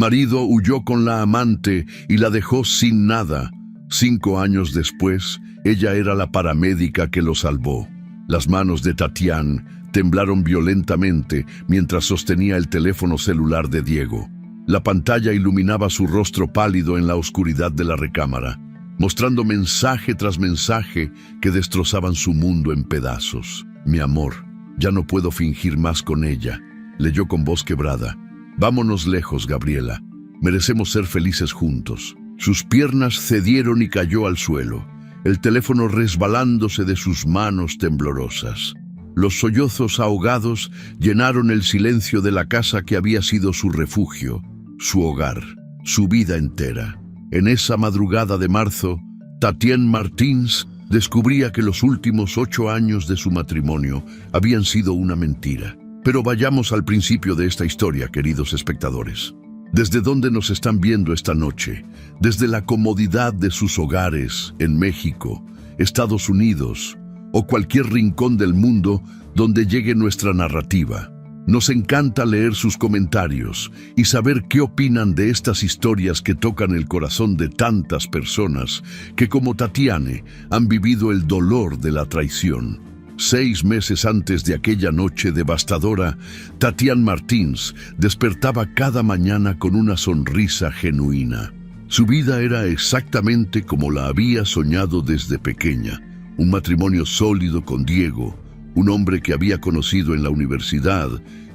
marido huyó con la amante y la dejó sin nada. 5 años después, ella era la paramédica que lo salvó. Las manos de Tatiana temblaron violentamente mientras sostenía el teléfono celular de Diego. La pantalla iluminaba su rostro pálido en la oscuridad de la recámara, mostrando mensaje tras mensaje que destrozaban su mundo en pedazos. «Mi amor, ya no puedo fingir más con ella», leyó con voz quebrada. «Vámonos lejos, Gabriela. Merecemos ser felices juntos». Sus piernas cedieron y cayó al suelo, el teléfono resbalándose de sus manos temblorosas. Los sollozos ahogados llenaron el silencio de la casa que había sido su refugio, su hogar, su vida entera. En esa madrugada de marzo, Tatiana Martins descubría que los últimos 8 años de su matrimonio habían sido una mentira. Pero vayamos al principio de esta historia, queridos espectadores. ¿Desde dónde nos están viendo esta noche? Desde la comodidad de sus hogares en México, Estados Unidos o cualquier rincón del mundo donde llegue nuestra narrativa. Nos encanta leer sus comentarios y saber qué opinan de estas historias que tocan el corazón de tantas personas que, como Tatiana, han vivido el dolor de la traición. 6 meses antes de aquella noche devastadora, Tatiana Martins despertaba cada mañana con una sonrisa genuina. Su vida era exactamente como la había soñado desde pequeña. Un matrimonio sólido con Diego, un hombre que había conocido en la universidad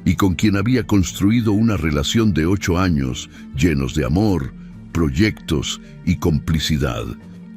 y con quien había construido una relación de 8 años llenos de amor, proyectos y complicidad.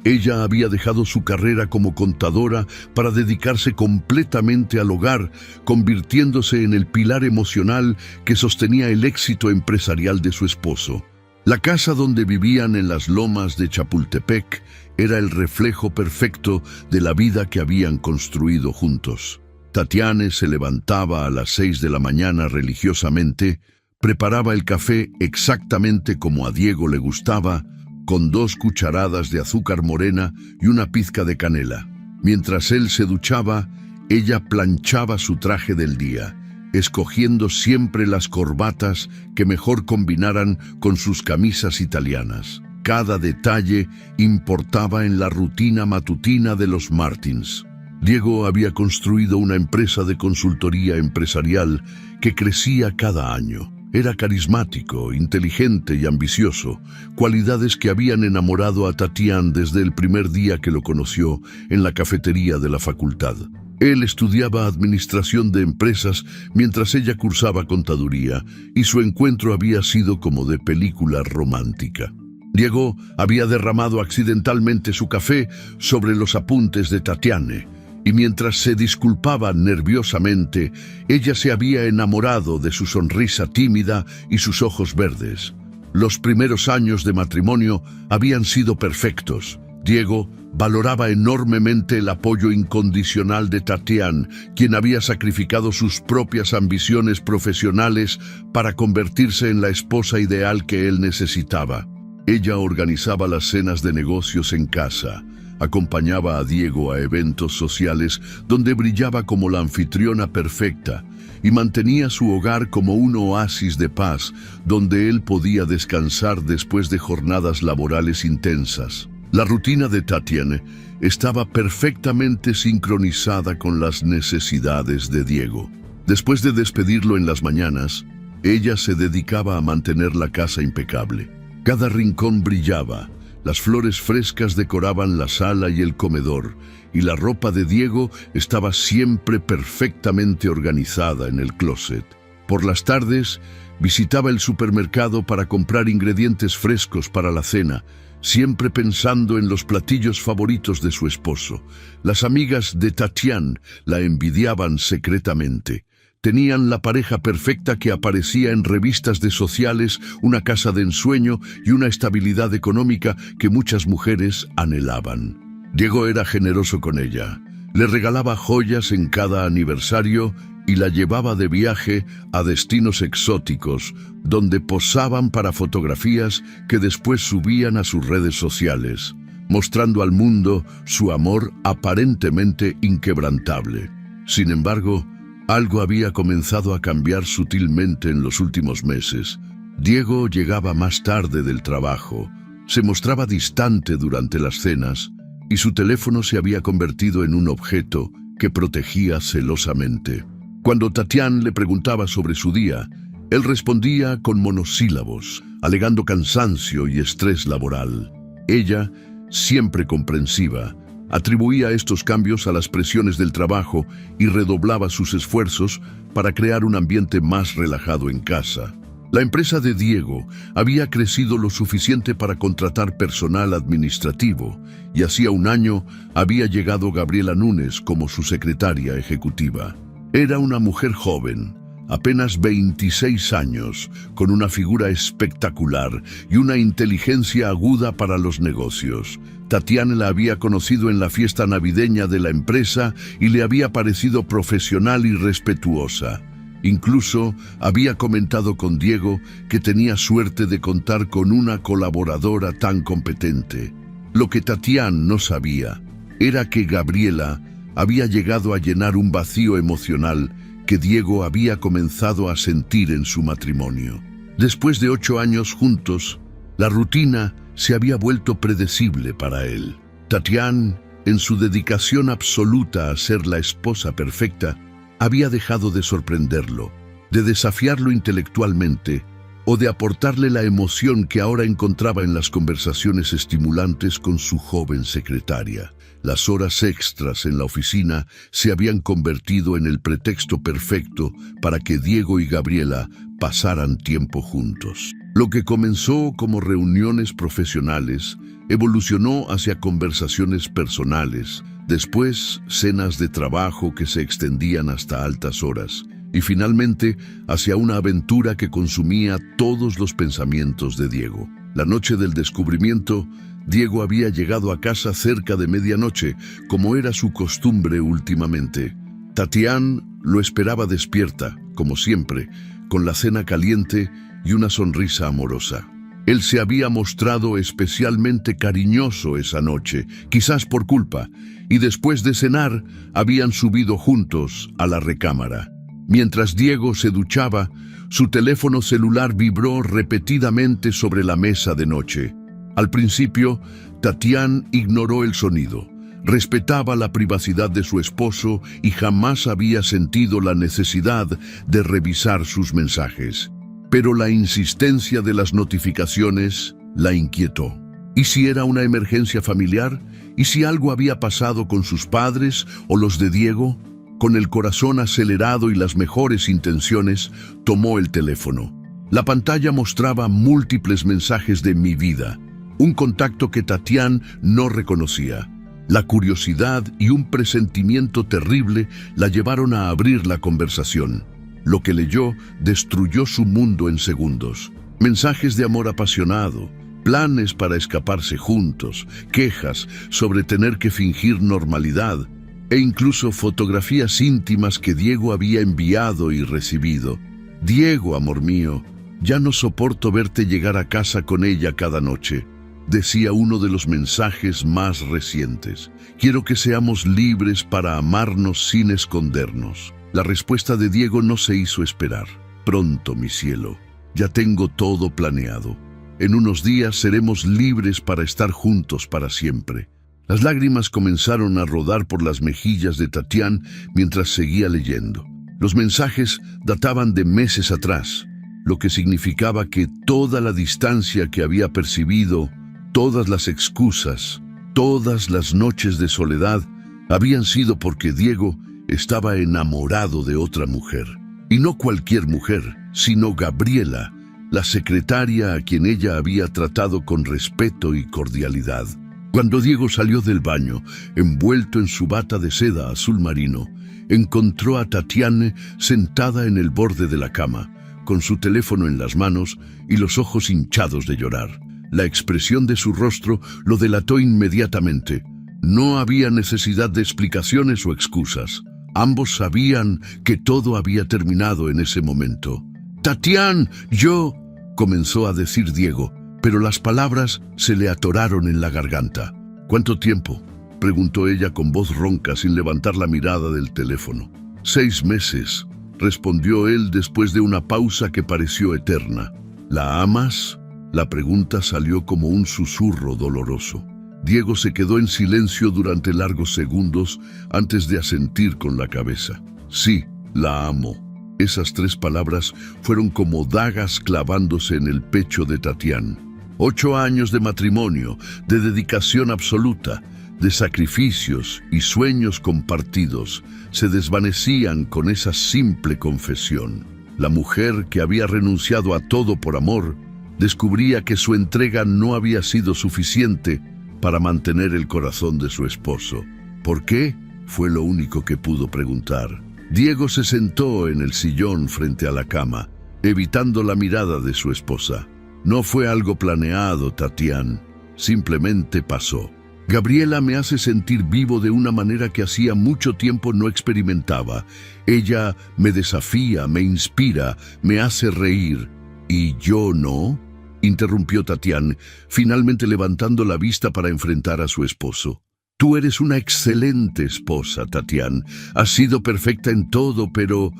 Ella había dejado su carrera como contadora para dedicarse completamente al hogar, convirtiéndose en el pilar emocional que sostenía el éxito empresarial de su esposo. La casa donde vivían en las lomas de Chapultepec era el reflejo perfecto de la vida que habían construido juntos. Tatiana se levantaba a las 6 de la mañana religiosamente, preparaba el café exactamente como a Diego le gustaba, con 2 cucharadas de azúcar morena y una pizca de canela. Mientras él se duchaba, ella planchaba su traje del día, escogiendo siempre las corbatas que mejor combinaran con sus camisas italianas. Cada detalle importaba en la rutina matutina de los Martins. Diego había construido una empresa de consultoría empresarial que crecía cada año. Era carismático, inteligente y ambicioso, cualidades que habían enamorado a Tatiana desde el primer día que lo conoció en la cafetería de la facultad. Él estudiaba administración de empresas mientras ella cursaba contaduría, y su encuentro había sido como de película romántica. Diego había derramado accidentalmente su café sobre los apuntes de Tatiana, y mientras se disculpaba nerviosamente, ella se había enamorado de su sonrisa tímida y sus ojos verdes. Los primeros años de matrimonio habían sido perfectos. Diego valoraba enormemente el apoyo incondicional de Tatiana, quien había sacrificado sus propias ambiciones profesionales para convertirse en la esposa ideal que él necesitaba. Ella organizaba las cenas de negocios en casa, acompañaba a Diego a eventos sociales donde brillaba como la anfitriona perfecta y mantenía su hogar como un oasis de paz donde él podía descansar después de jornadas laborales intensas. La rutina de Tatiana estaba perfectamente sincronizada con las necesidades de Diego. Después de despedirlo en las mañanas, ella se dedicaba a mantener la casa impecable. Cada rincón brillaba. Las flores frescas decoraban la sala y el comedor, y la ropa de Diego estaba siempre perfectamente organizada en el closet. Por las tardes, visitaba el supermercado para comprar ingredientes frescos para la cena, siempre pensando en los platillos favoritos de su esposo. Las amigas de Tatiana la envidiaban secretamente. Tenían la pareja perfecta que aparecía en revistas de sociales, una casa de ensueño y una estabilidad económica que muchas mujeres anhelaban. Diego era generoso con ella. Le regalaba joyas en cada aniversario y la llevaba de viaje a destinos exóticos, donde posaban para fotografías que después subían a sus redes sociales, mostrando al mundo su amor aparentemente inquebrantable. Sin embargo, algo había comenzado a cambiar sutilmente en los últimos meses. Diego llegaba más tarde del trabajo, se mostraba distante durante las cenas y su teléfono se había convertido en un objeto que protegía celosamente. Cuando Tatiana le preguntaba sobre su día, él respondía con monosílabos, alegando cansancio y estrés laboral. Ella, siempre comprensiva, atribuía estos cambios a las presiones del trabajo y redoblaba sus esfuerzos para crear un ambiente más relajado en casa. La empresa de Diego había crecido lo suficiente para contratar personal administrativo y hacía un año había llegado Gabriela Núñez como su secretaria ejecutiva. Era una mujer joven, apenas 26 años, con una figura espectacular y una inteligencia aguda para los negocios. Tatiana la había conocido en la fiesta navideña de la empresa y le había parecido profesional y respetuosa. Incluso había comentado con Diego que tenía suerte de contar con una colaboradora tan competente. Lo que Tatiana no sabía era que Gabriela había llegado a llenar un vacío emocional que Diego había comenzado a sentir en su matrimonio. Después de 8 años juntos, la rutina se había vuelto predecible para él. Tatiana, en su dedicación absoluta a ser la esposa perfecta, había dejado de sorprenderlo, de desafiarlo intelectualmente o de aportarle la emoción que ahora encontraba en las conversaciones estimulantes con su joven secretaria. Las horas extras en la oficina se habían convertido en el pretexto perfecto para que Diego y Gabriela pasaran tiempo juntos. Lo que comenzó como reuniones profesionales evolucionó hacia conversaciones personales, después cenas de trabajo que se extendían hasta altas horas, y finalmente hacia una aventura que consumía todos los pensamientos de Diego. La noche del descubrimiento, Diego había llegado a casa cerca de medianoche, como era su costumbre últimamente. Tatiana lo esperaba despierta, como siempre, con la cena caliente y una sonrisa amorosa. Él se había mostrado especialmente cariñoso esa noche, quizás por culpa, y después de cenar habían subido juntos a la recámara. Mientras Diego se duchaba, su teléfono celular vibró repetidamente sobre la mesa de noche. Al principio, Tatiana ignoró el sonido. Respetaba la privacidad de su esposo y jamás había sentido la necesidad de revisar sus mensajes. Pero la insistencia de las notificaciones la inquietó. ¿Y si era una emergencia familiar? ¿Y si algo había pasado con sus padres o los de Diego? Con el corazón acelerado y las mejores intenciones, tomó el teléfono. La pantalla mostraba múltiples mensajes de "mi vida", un contacto que Tatiana no reconocía. La curiosidad y un presentimiento terrible la llevaron a abrir la conversación. Lo que leyó destruyó su mundo en segundos. Mensajes de amor apasionado, planes para escaparse juntos, quejas sobre tener que fingir normalidad, e incluso fotografías íntimas que Diego había enviado y recibido. «Diego, amor mío, ya no soporto verte llegar a casa con ella cada noche», decía uno de los mensajes más recientes. «Quiero que seamos libres para amarnos sin escondernos». La respuesta de Diego no se hizo esperar. «Pronto, mi cielo, ya tengo todo planeado. En unos días seremos libres para estar juntos para siempre». Las lágrimas comenzaron a rodar por las mejillas de Tatiana mientras seguía leyendo. Los mensajes databan de meses atrás, lo que significaba que toda la distancia que había percibido, todas las excusas, todas las noches de soledad, habían sido porque Diego estaba enamorado de otra mujer. Y no cualquier mujer, sino Gabriela, la secretaria a quien ella había tratado con respeto y cordialidad. Cuando Diego salió del baño, envuelto en su bata de seda azul marino, encontró a Tatiana sentada en el borde de la cama, con su teléfono en las manos y los ojos hinchados de llorar. La expresión de su rostro lo delató inmediatamente. No había necesidad de explicaciones o excusas. Ambos sabían que todo había terminado en ese momento. «Tatiana, yo», comenzó a decir Diego, pero las palabras se le atoraron en la garganta. «¿Cuánto tiempo?», preguntó ella con voz ronca sin levantar la mirada del teléfono. «6 meses», respondió él después de una pausa que pareció eterna. ¿La amas? La pregunta salió como un susurro doloroso. Diego se quedó en silencio durante largos segundos antes de asentir con la cabeza. Sí, la amo. Esas 3 palabras fueron como dagas clavándose en el pecho de Tatiana. 8 años de matrimonio, de dedicación absoluta, de sacrificios y sueños compartidos, se desvanecían con esa simple confesión. La mujer que había renunciado a todo por amor, descubría que su entrega no había sido suficiente para mantener el corazón de su esposo. ¿Por qué? Fue lo único que pudo preguntar. Diego se sentó en el sillón frente a la cama, evitando la mirada de su esposa. No fue algo planeado, Tatiana. Simplemente pasó. Gabriela me hace sentir vivo de una manera que hacía mucho tiempo no experimentaba. Ella me desafía, me inspira, me hace reír. ¿Y yo no?, interrumpió Tatiana, finalmente levantando la vista para enfrentar a su esposo. Tú eres una excelente esposa, Tatiana. Has sido perfecta en todo, pero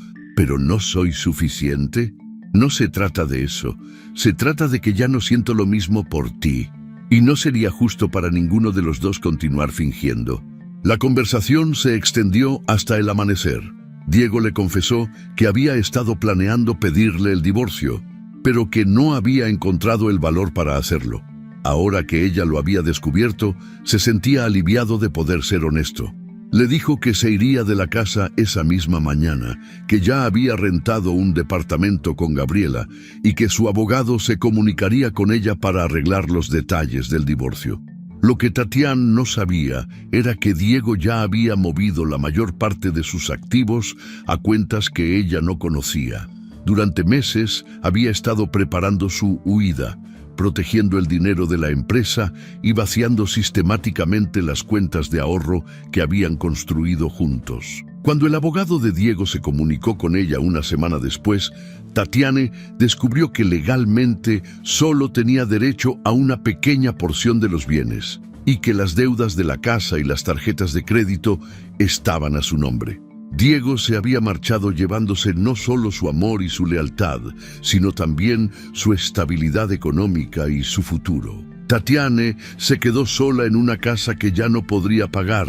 ¿no soy suficiente? No se trata de eso. Se trata de que ya no siento lo mismo por ti. Y no sería justo para ninguno de los dos continuar fingiendo. La conversación se extendió hasta el amanecer. Diego le confesó que había estado planeando pedirle el divorcio, pero que no había encontrado el valor para hacerlo. Ahora que ella lo había descubierto, se sentía aliviado de poder ser honesto. Le dijo que se iría de la casa esa misma mañana, que ya había rentado un departamento con Gabriela y que su abogado se comunicaría con ella para arreglar los detalles del divorcio. Lo que Tatiana no sabía era que Diego ya había movido la mayor parte de sus activos a cuentas que ella no conocía. Durante meses había estado preparando su huida, protegiendo el dinero de la empresa y vaciando sistemáticamente las cuentas de ahorro que habían construido juntos. Cuando el abogado de Diego se comunicó con ella una semana después, Tatiana descubrió que legalmente solo tenía derecho a una pequeña porción de los bienes y que las deudas de la casa y las tarjetas de crédito estaban a su nombre. Diego se había marchado llevándose no solo su amor y su lealtad, sino también su estabilidad económica y su futuro. Tatiana se quedó sola en una casa que ya no podría pagar,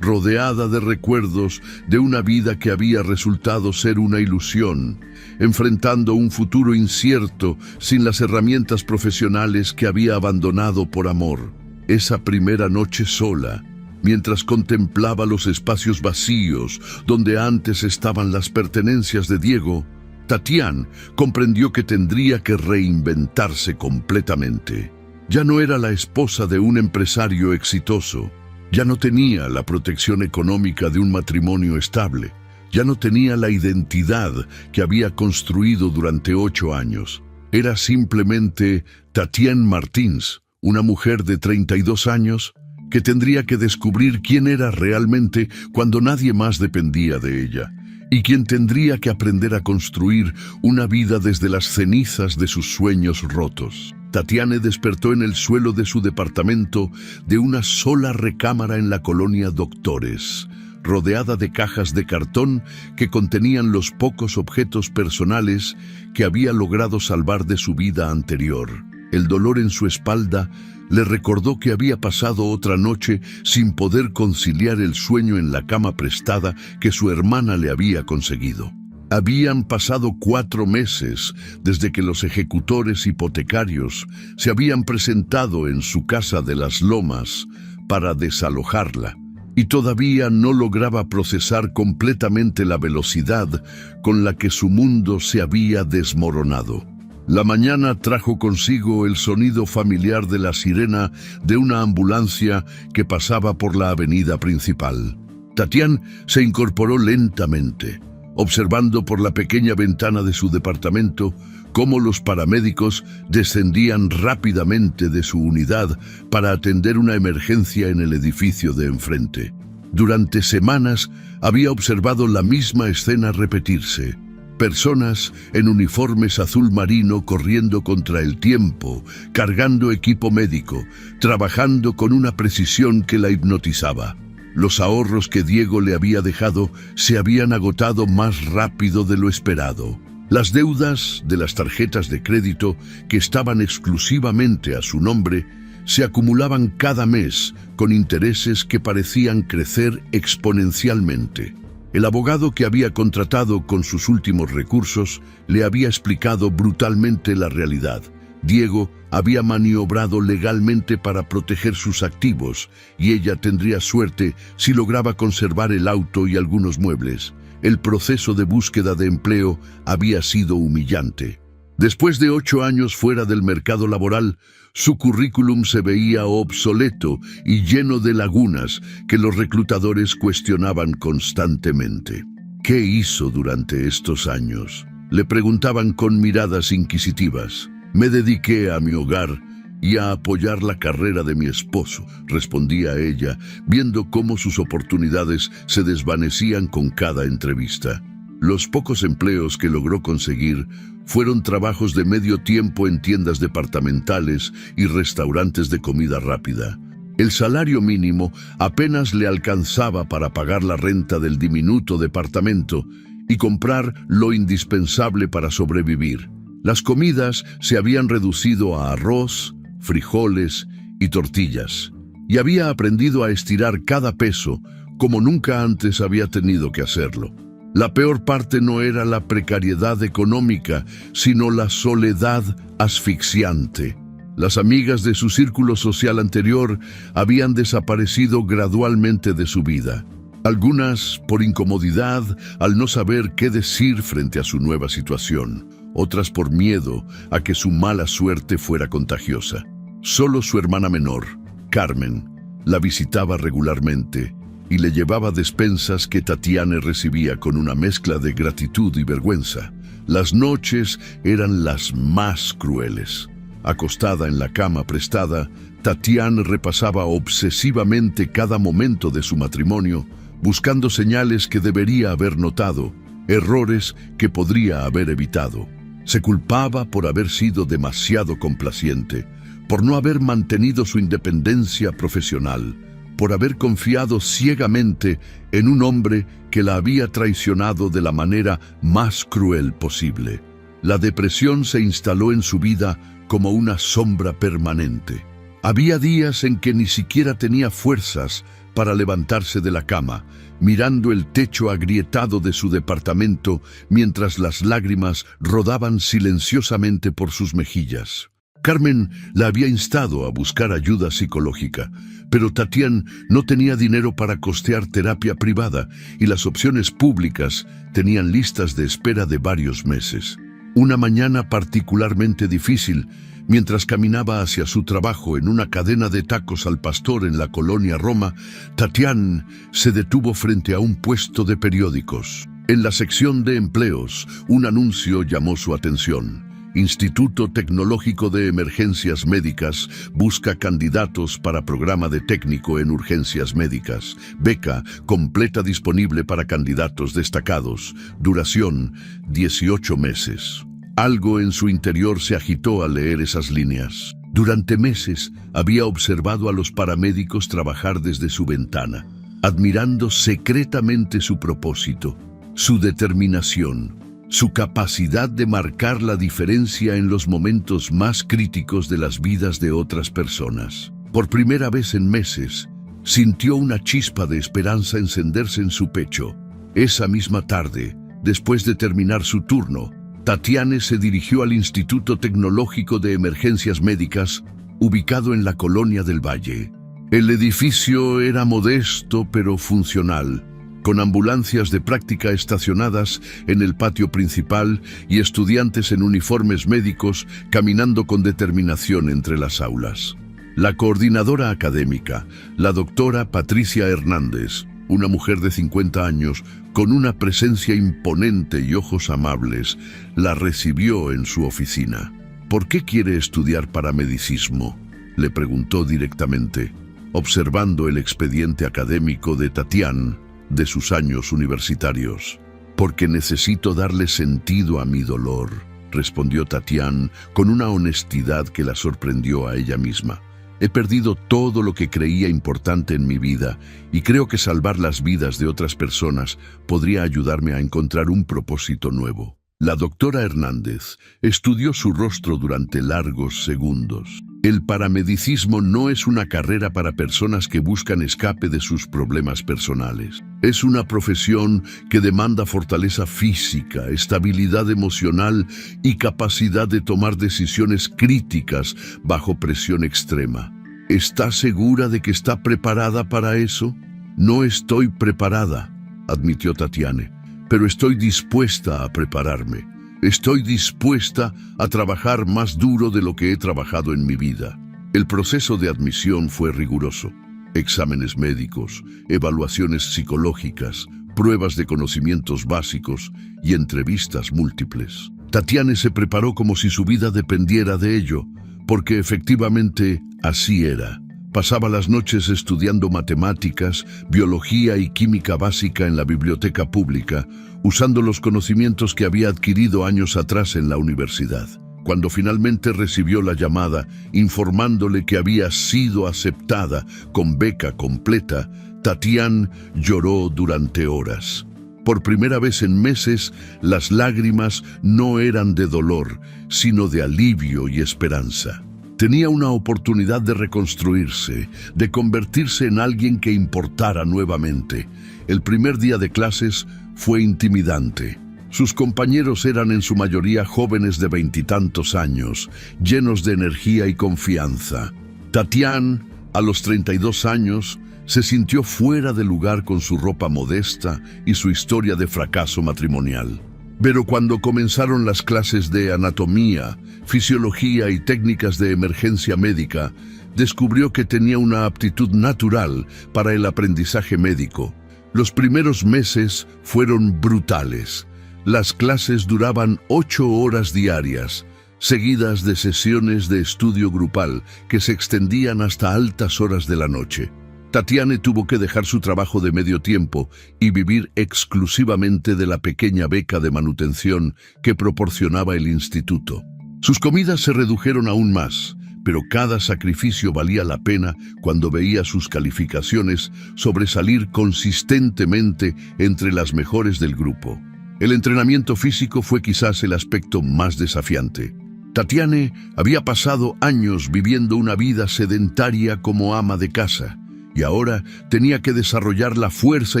rodeada de recuerdos de una vida que había resultado ser una ilusión, enfrentando un futuro incierto sin las herramientas profesionales que había abandonado por amor. Esa primera noche sola, mientras contemplaba los espacios vacíos donde antes estaban las pertenencias de Diego, Tatiana comprendió que tendría que reinventarse completamente. Ya no era la esposa de un empresario exitoso, ya no tenía la protección económica de un matrimonio estable, ya no tenía la identidad que había construido durante 8 años. Era simplemente Tatiana Martins, una mujer de 32 años, que tendría que descubrir quién era realmente cuando nadie más dependía de ella, y quien tendría que aprender a construir una vida desde las cenizas de sus sueños rotos. Tatiana despertó en el suelo de su departamento de una sola recámara en la colonia Doctores, rodeada de cajas de cartón que contenían los pocos objetos personales que había logrado salvar de su vida anterior. El dolor en su espalda le recordó que había pasado otra noche sin poder conciliar el sueño en la cama prestada que su hermana le había conseguido. Habían pasado 4 meses desde que los ejecutores hipotecarios se habían presentado en su casa de las Lomas para desalojarla, y todavía no lograba procesar completamente la velocidad con la que su mundo se había desmoronado. La mañana trajo consigo el sonido familiar de la sirena de una ambulancia que pasaba por la avenida principal. Tatiana se incorporó lentamente, observando por la pequeña ventana de su departamento cómo los paramédicos descendían rápidamente de su unidad para atender una emergencia en el edificio de enfrente. Durante semanas había observado la misma escena repetirse. Personas en uniformes azul marino corriendo contra el tiempo, cargando equipo médico, trabajando con una precisión que la hipnotizaba. Los ahorros que Diego le había dejado se habían agotado más rápido de lo esperado. Las deudas de las tarjetas de crédito, que estaban exclusivamente a su nombre, se acumulaban cada mes con intereses que parecían crecer exponencialmente. El abogado que había contratado con sus últimos recursos le había explicado brutalmente la realidad. Diego había maniobrado legalmente para proteger sus activos y ella tendría suerte si lograba conservar el auto y algunos muebles. El proceso de búsqueda de empleo había sido humillante. Después de 8 años fuera del mercado laboral, su currículum se veía obsoleto y lleno de lagunas que los reclutadores cuestionaban constantemente. ¿Qué hizo durante estos años?, le preguntaban con miradas inquisitivas. «Me dediqué a mi hogar y a apoyar la carrera de mi esposo», respondía ella, viendo cómo sus oportunidades se desvanecían con cada entrevista. Los pocos empleos que logró conseguir fueron trabajos de medio tiempo en tiendas departamentales y restaurantes de comida rápida. El salario mínimo apenas le alcanzaba para pagar la renta del diminuto departamento y comprar lo indispensable para sobrevivir. Las comidas se habían reducido a arroz, frijoles y tortillas, y había aprendido a estirar cada peso como nunca antes había tenido que hacerlo. La peor parte no era la precariedad económica, sino la soledad asfixiante. Las amigas de su círculo social anterior habían desaparecido gradualmente de su vida. Algunas por incomodidad al no saber qué decir frente a su nueva situación, otras por miedo a que su mala suerte fuera contagiosa. Solo su hermana menor, Carmen, la visitaba regularmente y le llevaba despensas que Tatiana recibía con una mezcla de gratitud y vergüenza. Las noches eran las más crueles. Acostada en la cama prestada, Tatiana repasaba obsesivamente cada momento de su matrimonio, buscando señales que debería haber notado, errores que podría haber evitado. Se culpaba por haber sido demasiado complaciente, por no haber mantenido su independencia profesional, por haber confiado ciegamente en un hombre que la había traicionado de la manera más cruel posible. La depresión se instaló en su vida como una sombra permanente. Había días en que ni siquiera tenía fuerzas para levantarse de la cama, mirando el techo agrietado de su departamento mientras las lágrimas rodaban silenciosamente por sus mejillas. Carmen la había instado a buscar ayuda psicológica, pero Tatiana no tenía dinero para costear terapia privada y las opciones públicas tenían listas de espera de varios meses. Una mañana particularmente difícil, mientras caminaba hacia su trabajo en una cadena de tacos al pastor en la colonia Roma, Tatiana se detuvo frente a un puesto de periódicos. En la sección de empleos, un anuncio llamó su atención. Instituto Tecnológico de Emergencias Médicas busca candidatos para programa de técnico en urgencias médicas. Beca completa disponible para candidatos destacados. Duración 18 meses. Algo en su interior se agitó al leer esas líneas. Durante meses había observado a los paramédicos trabajar desde su ventana, admirando secretamente su propósito, su determinación, su capacidad de marcar la diferencia en los momentos más críticos de las vidas de otras personas. Por primera vez en meses, sintió una chispa de esperanza encenderse en su pecho. Esa misma tarde, después de terminar su turno, Tatiana se dirigió al Instituto Tecnológico de Emergencias Médicas, ubicado en la Colonia del Valle. El edificio era modesto pero funcional, con ambulancias de práctica estacionadas en el patio principal y estudiantes en uniformes médicos caminando con determinación entre las aulas. La coordinadora académica, la doctora Patricia Hernández, una mujer de 50 años, con una presencia imponente y ojos amables, la recibió en su oficina. «¿Por qué quiere estudiar paramedicismo?», le preguntó directamente, observando el expediente académico de Tatiana de sus años universitarios. «Porque necesito darle sentido a mi dolor», respondió Tatiana con una honestidad que la sorprendió a ella misma. «He perdido todo lo que creía importante en mi vida y creo que salvar las vidas de otras personas podría ayudarme a encontrar un propósito nuevo». La doctora Hernández estudió su rostro durante largos segundos. El paramedicismo no es una carrera para personas que buscan escape de sus problemas personales. Es una profesión que demanda fortaleza física, estabilidad emocional y capacidad de tomar decisiones críticas bajo presión extrema. ¿Está segura de que está preparada para eso? No estoy preparada, admitió Tatiane, pero estoy dispuesta a prepararme. Estoy dispuesta a trabajar más duro de lo que he trabajado en mi vida. El proceso de admisión fue riguroso. Exámenes médicos, evaluaciones psicológicas, pruebas de conocimientos básicos y entrevistas múltiples. Tatiane se preparó como si su vida dependiera de ello, porque efectivamente así era. Pasaba las noches estudiando matemáticas, biología y química básica en la biblioteca pública, usando los conocimientos que había adquirido años atrás en la universidad. Cuando finalmente recibió la llamada informándole que había sido aceptada con beca completa, Tatiane lloró durante horas. Por primera vez en meses, las lágrimas no eran de dolor, sino de alivio y esperanza. Tenía una oportunidad de reconstruirse, de convertirse en alguien que importara nuevamente. El primer día de clases fue intimidante. Sus compañeros eran en su mayoría jóvenes de 20 y tantos años, llenos de energía y confianza. Tatiane, a los 32 años, se sintió fuera de lugar con su ropa modesta y su historia de fracaso matrimonial. Pero cuando comenzaron las clases de anatomía, fisiología y técnicas de emergencia médica, descubrió que tenía una aptitud natural para el aprendizaje médico. Los primeros meses fueron brutales. Las clases duraban 8 horas diarias, seguidas de sesiones de estudio grupal que se extendían hasta altas horas de la noche. Tatiane tuvo que dejar su trabajo de medio tiempo y vivir exclusivamente de la pequeña beca de manutención que proporcionaba el instituto. Sus comidas se redujeron aún más, pero cada sacrificio valía la pena cuando veía sus calificaciones sobresalir consistentemente entre las mejores del grupo. El entrenamiento físico fue quizás el aspecto más desafiante. Tatiane había pasado años viviendo una vida sedentaria como ama de casa, y ahora tenía que desarrollar la fuerza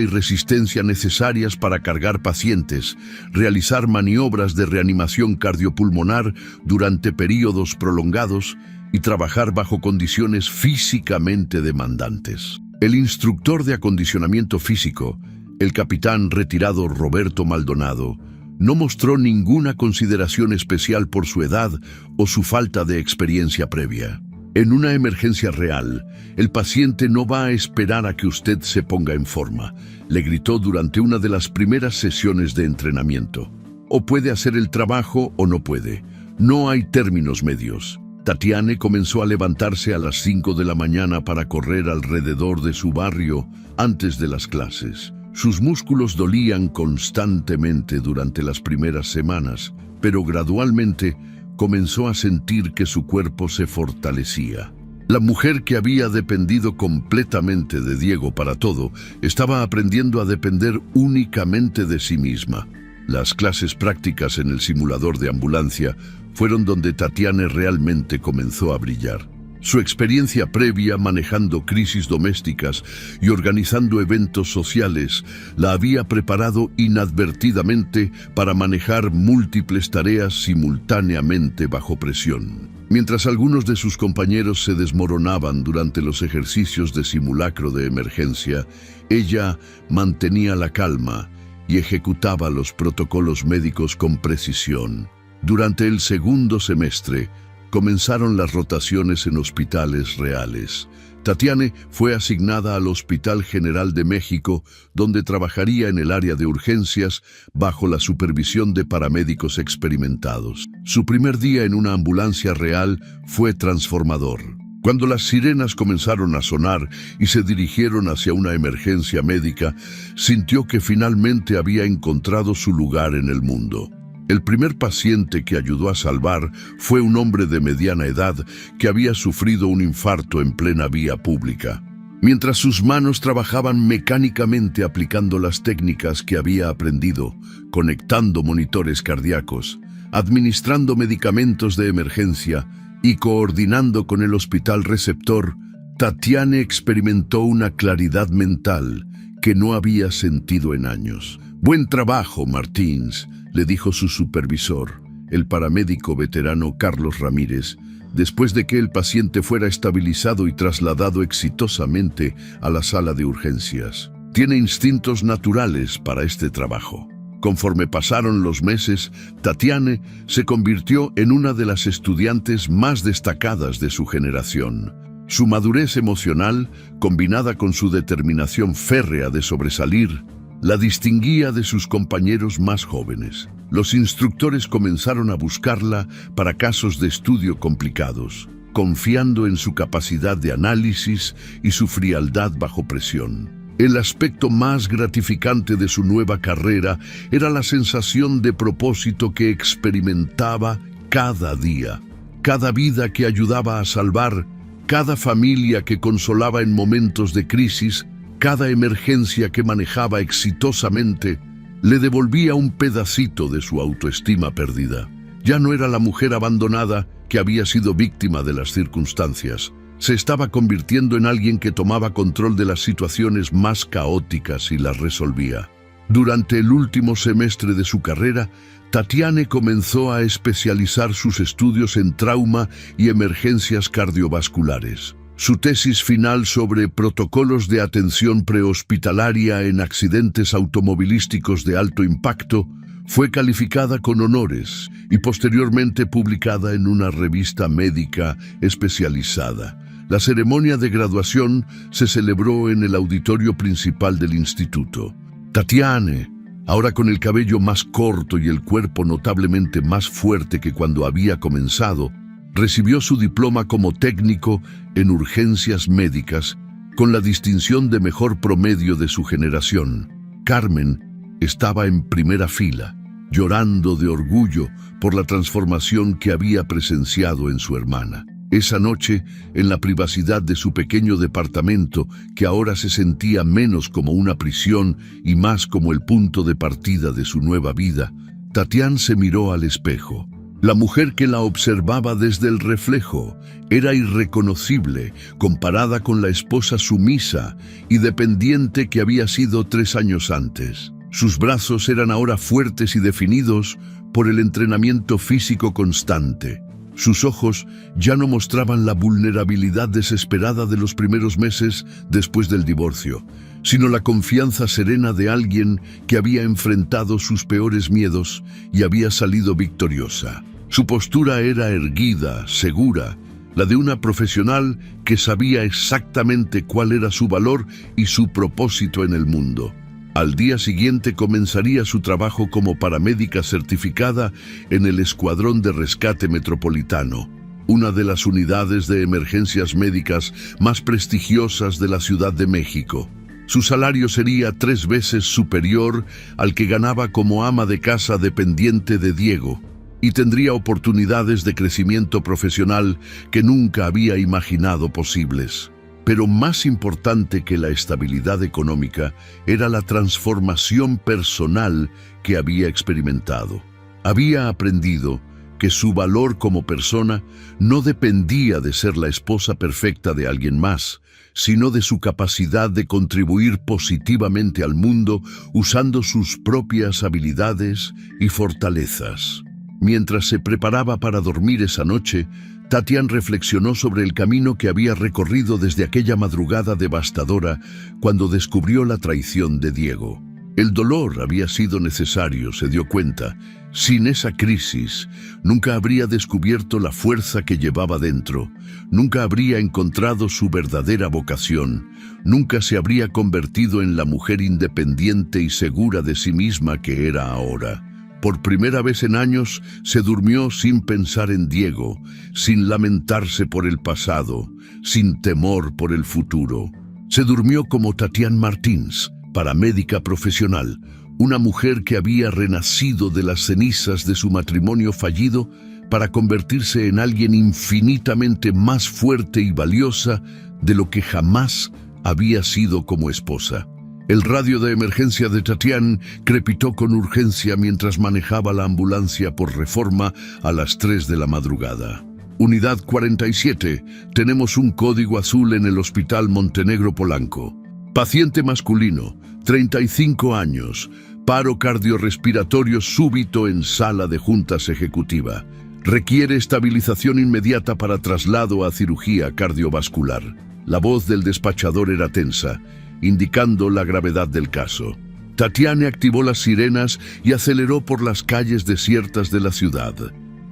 y resistencia necesarias para cargar pacientes, realizar maniobras de reanimación cardiopulmonar durante períodos prolongados y trabajar bajo condiciones físicamente demandantes. El instructor de acondicionamiento físico, el capitán retirado Roberto Maldonado, no mostró ninguna consideración especial por su edad o su falta de experiencia previa. En una emergencia real, el paciente no va a esperar a que usted se ponga en forma, le gritó durante una de las primeras sesiones de entrenamiento. O puede hacer el trabajo o no puede. No hay términos medios. Tatiane comenzó a levantarse a las 5 de la mañana para correr alrededor de su barrio antes de las clases. Sus músculos dolían constantemente durante las primeras semanas, pero gradualmente comenzó a sentir que su cuerpo se fortalecía. La mujer que había dependido completamente de Diego para todo, estaba aprendiendo a depender únicamente de sí misma. Las clases prácticas en el simulador de ambulancia fueron donde Tatiane realmente comenzó a brillar. Su experiencia previa manejando crisis domésticas y organizando eventos sociales la había preparado inadvertidamente para manejar múltiples tareas simultáneamente bajo presión. Mientras algunos de sus compañeros se desmoronaban durante los ejercicios de simulacro de emergencia, ella mantenía la calma y ejecutaba los protocolos médicos con precisión. Durante el segundo semestre, comenzaron las rotaciones en hospitales reales. Tatiane fue asignada al Hospital General de México, donde trabajaría en el área de urgencias bajo la supervisión de paramédicos experimentados. Su primer día en una ambulancia real fue transformador. Cuando las sirenas comenzaron a sonar y se dirigieron hacia una emergencia médica, sintió que finalmente había encontrado su lugar en el mundo. El primer paciente que ayudó a salvar fue un hombre de mediana edad que había sufrido un infarto en plena vía pública. Mientras sus manos trabajaban mecánicamente aplicando las técnicas que había aprendido, conectando monitores cardíacos, administrando medicamentos de emergencia y coordinando con el hospital receptor, Tatiana experimentó una claridad mental que no había sentido en años. «Buen trabajo, Martins», le dijo su supervisor, el paramédico veterano Carlos Ramírez, después de que el paciente fuera estabilizado y trasladado exitosamente a la sala de urgencias. «Tiene instintos naturales para este trabajo». Conforme pasaron los meses, Tatiana se convirtió en una de las estudiantes más destacadas de su generación. Su madurez emocional, combinada con su determinación férrea de sobresalir, la distinguía de sus compañeros más jóvenes. Los instructores comenzaron a buscarla para casos de estudio complicados, confiando en su capacidad de análisis y su frialdad bajo presión. El aspecto más gratificante de su nueva carrera era la sensación de propósito que experimentaba cada día. Cada vida que ayudaba a salvar, cada familia que consolaba en momentos de crisis, cada emergencia que manejaba exitosamente, le devolvía un pedacito de su autoestima perdida. Ya no era la mujer abandonada que había sido víctima de las circunstancias. Se estaba convirtiendo en alguien que tomaba control de las situaciones más caóticas y las resolvía. Durante el último semestre de su carrera, Tatiana comenzó a especializar sus estudios en trauma y emergencias cardiovasculares. Su tesis final sobre protocolos de atención prehospitalaria en accidentes automovilísticos de alto impacto fue calificada con honores y posteriormente publicada en una revista médica especializada. La ceremonia de graduación se celebró en el auditorio principal del instituto. Tatiana, ahora con el cabello más corto y el cuerpo notablemente más fuerte que cuando había comenzado, recibió su diploma como técnico en urgencias médicas con la distinción de mejor promedio de su generación. Carmen estaba en primera fila, llorando de orgullo por la transformación que había presenciado en su hermana. Esa noche, en la privacidad de su pequeño departamento, que ahora se sentía menos como una prisión y más como el punto de partida de su nueva vida, Tatiana se miró al espejo. La mujer que la observaba desde el reflejo era irreconocible comparada con la esposa sumisa y dependiente que había sido 3 años antes. Sus brazos eran ahora fuertes y definidos por el entrenamiento físico constante. Sus ojos ya no mostraban la vulnerabilidad desesperada de los primeros meses después del divorcio, sino la confianza serena de alguien que había enfrentado sus peores miedos y había salido victoriosa. Su postura era erguida, segura, la de una profesional que sabía exactamente cuál era su valor y su propósito en el mundo. Al día siguiente comenzaría su trabajo como paramédica certificada en el Escuadrón de Rescate Metropolitano, una de las unidades de emergencias médicas más prestigiosas de la Ciudad de México. Su salario sería 3 veces superior al que ganaba como ama de casa dependiente de Diego, y tendría oportunidades de crecimiento profesional que nunca había imaginado posibles. Pero más importante que la estabilidad económica era la transformación personal que había experimentado. Había aprendido que su valor como persona no dependía de ser la esposa perfecta de alguien más, sino de su capacidad de contribuir positivamente al mundo usando sus propias habilidades y fortalezas. Mientras se preparaba para dormir esa noche, Tatiana reflexionó sobre el camino que había recorrido desde aquella madrugada devastadora cuando descubrió la traición de Diego. El dolor había sido necesario, se dio cuenta. Sin esa crisis, nunca habría descubierto la fuerza que llevaba dentro, nunca habría encontrado su verdadera vocación, nunca se habría convertido en la mujer independiente y segura de sí misma que era ahora. Por primera vez en años, se durmió sin pensar en Diego, sin lamentarse por el pasado, sin temor por el futuro. Se durmió como Tatiana Martins, paramédica profesional, una mujer que había renacido de las cenizas de su matrimonio fallido para convertirse en alguien infinitamente más fuerte y valiosa de lo que jamás había sido como esposa. El radio de emergencia de Tatiana crepitó con urgencia mientras manejaba la ambulancia por Reforma a las 3 de la madrugada. Unidad 47, tenemos un código azul en el Hospital Montenegro Polanco. Paciente masculino, 35 años, paro cardiorrespiratorio súbito en sala de juntas ejecutiva. Requiere estabilización inmediata para traslado a cirugía cardiovascular. La voz del despachador era tensa, indicando la gravedad del caso. Tatiana activó las sirenas y aceleró por las calles desiertas de la ciudad.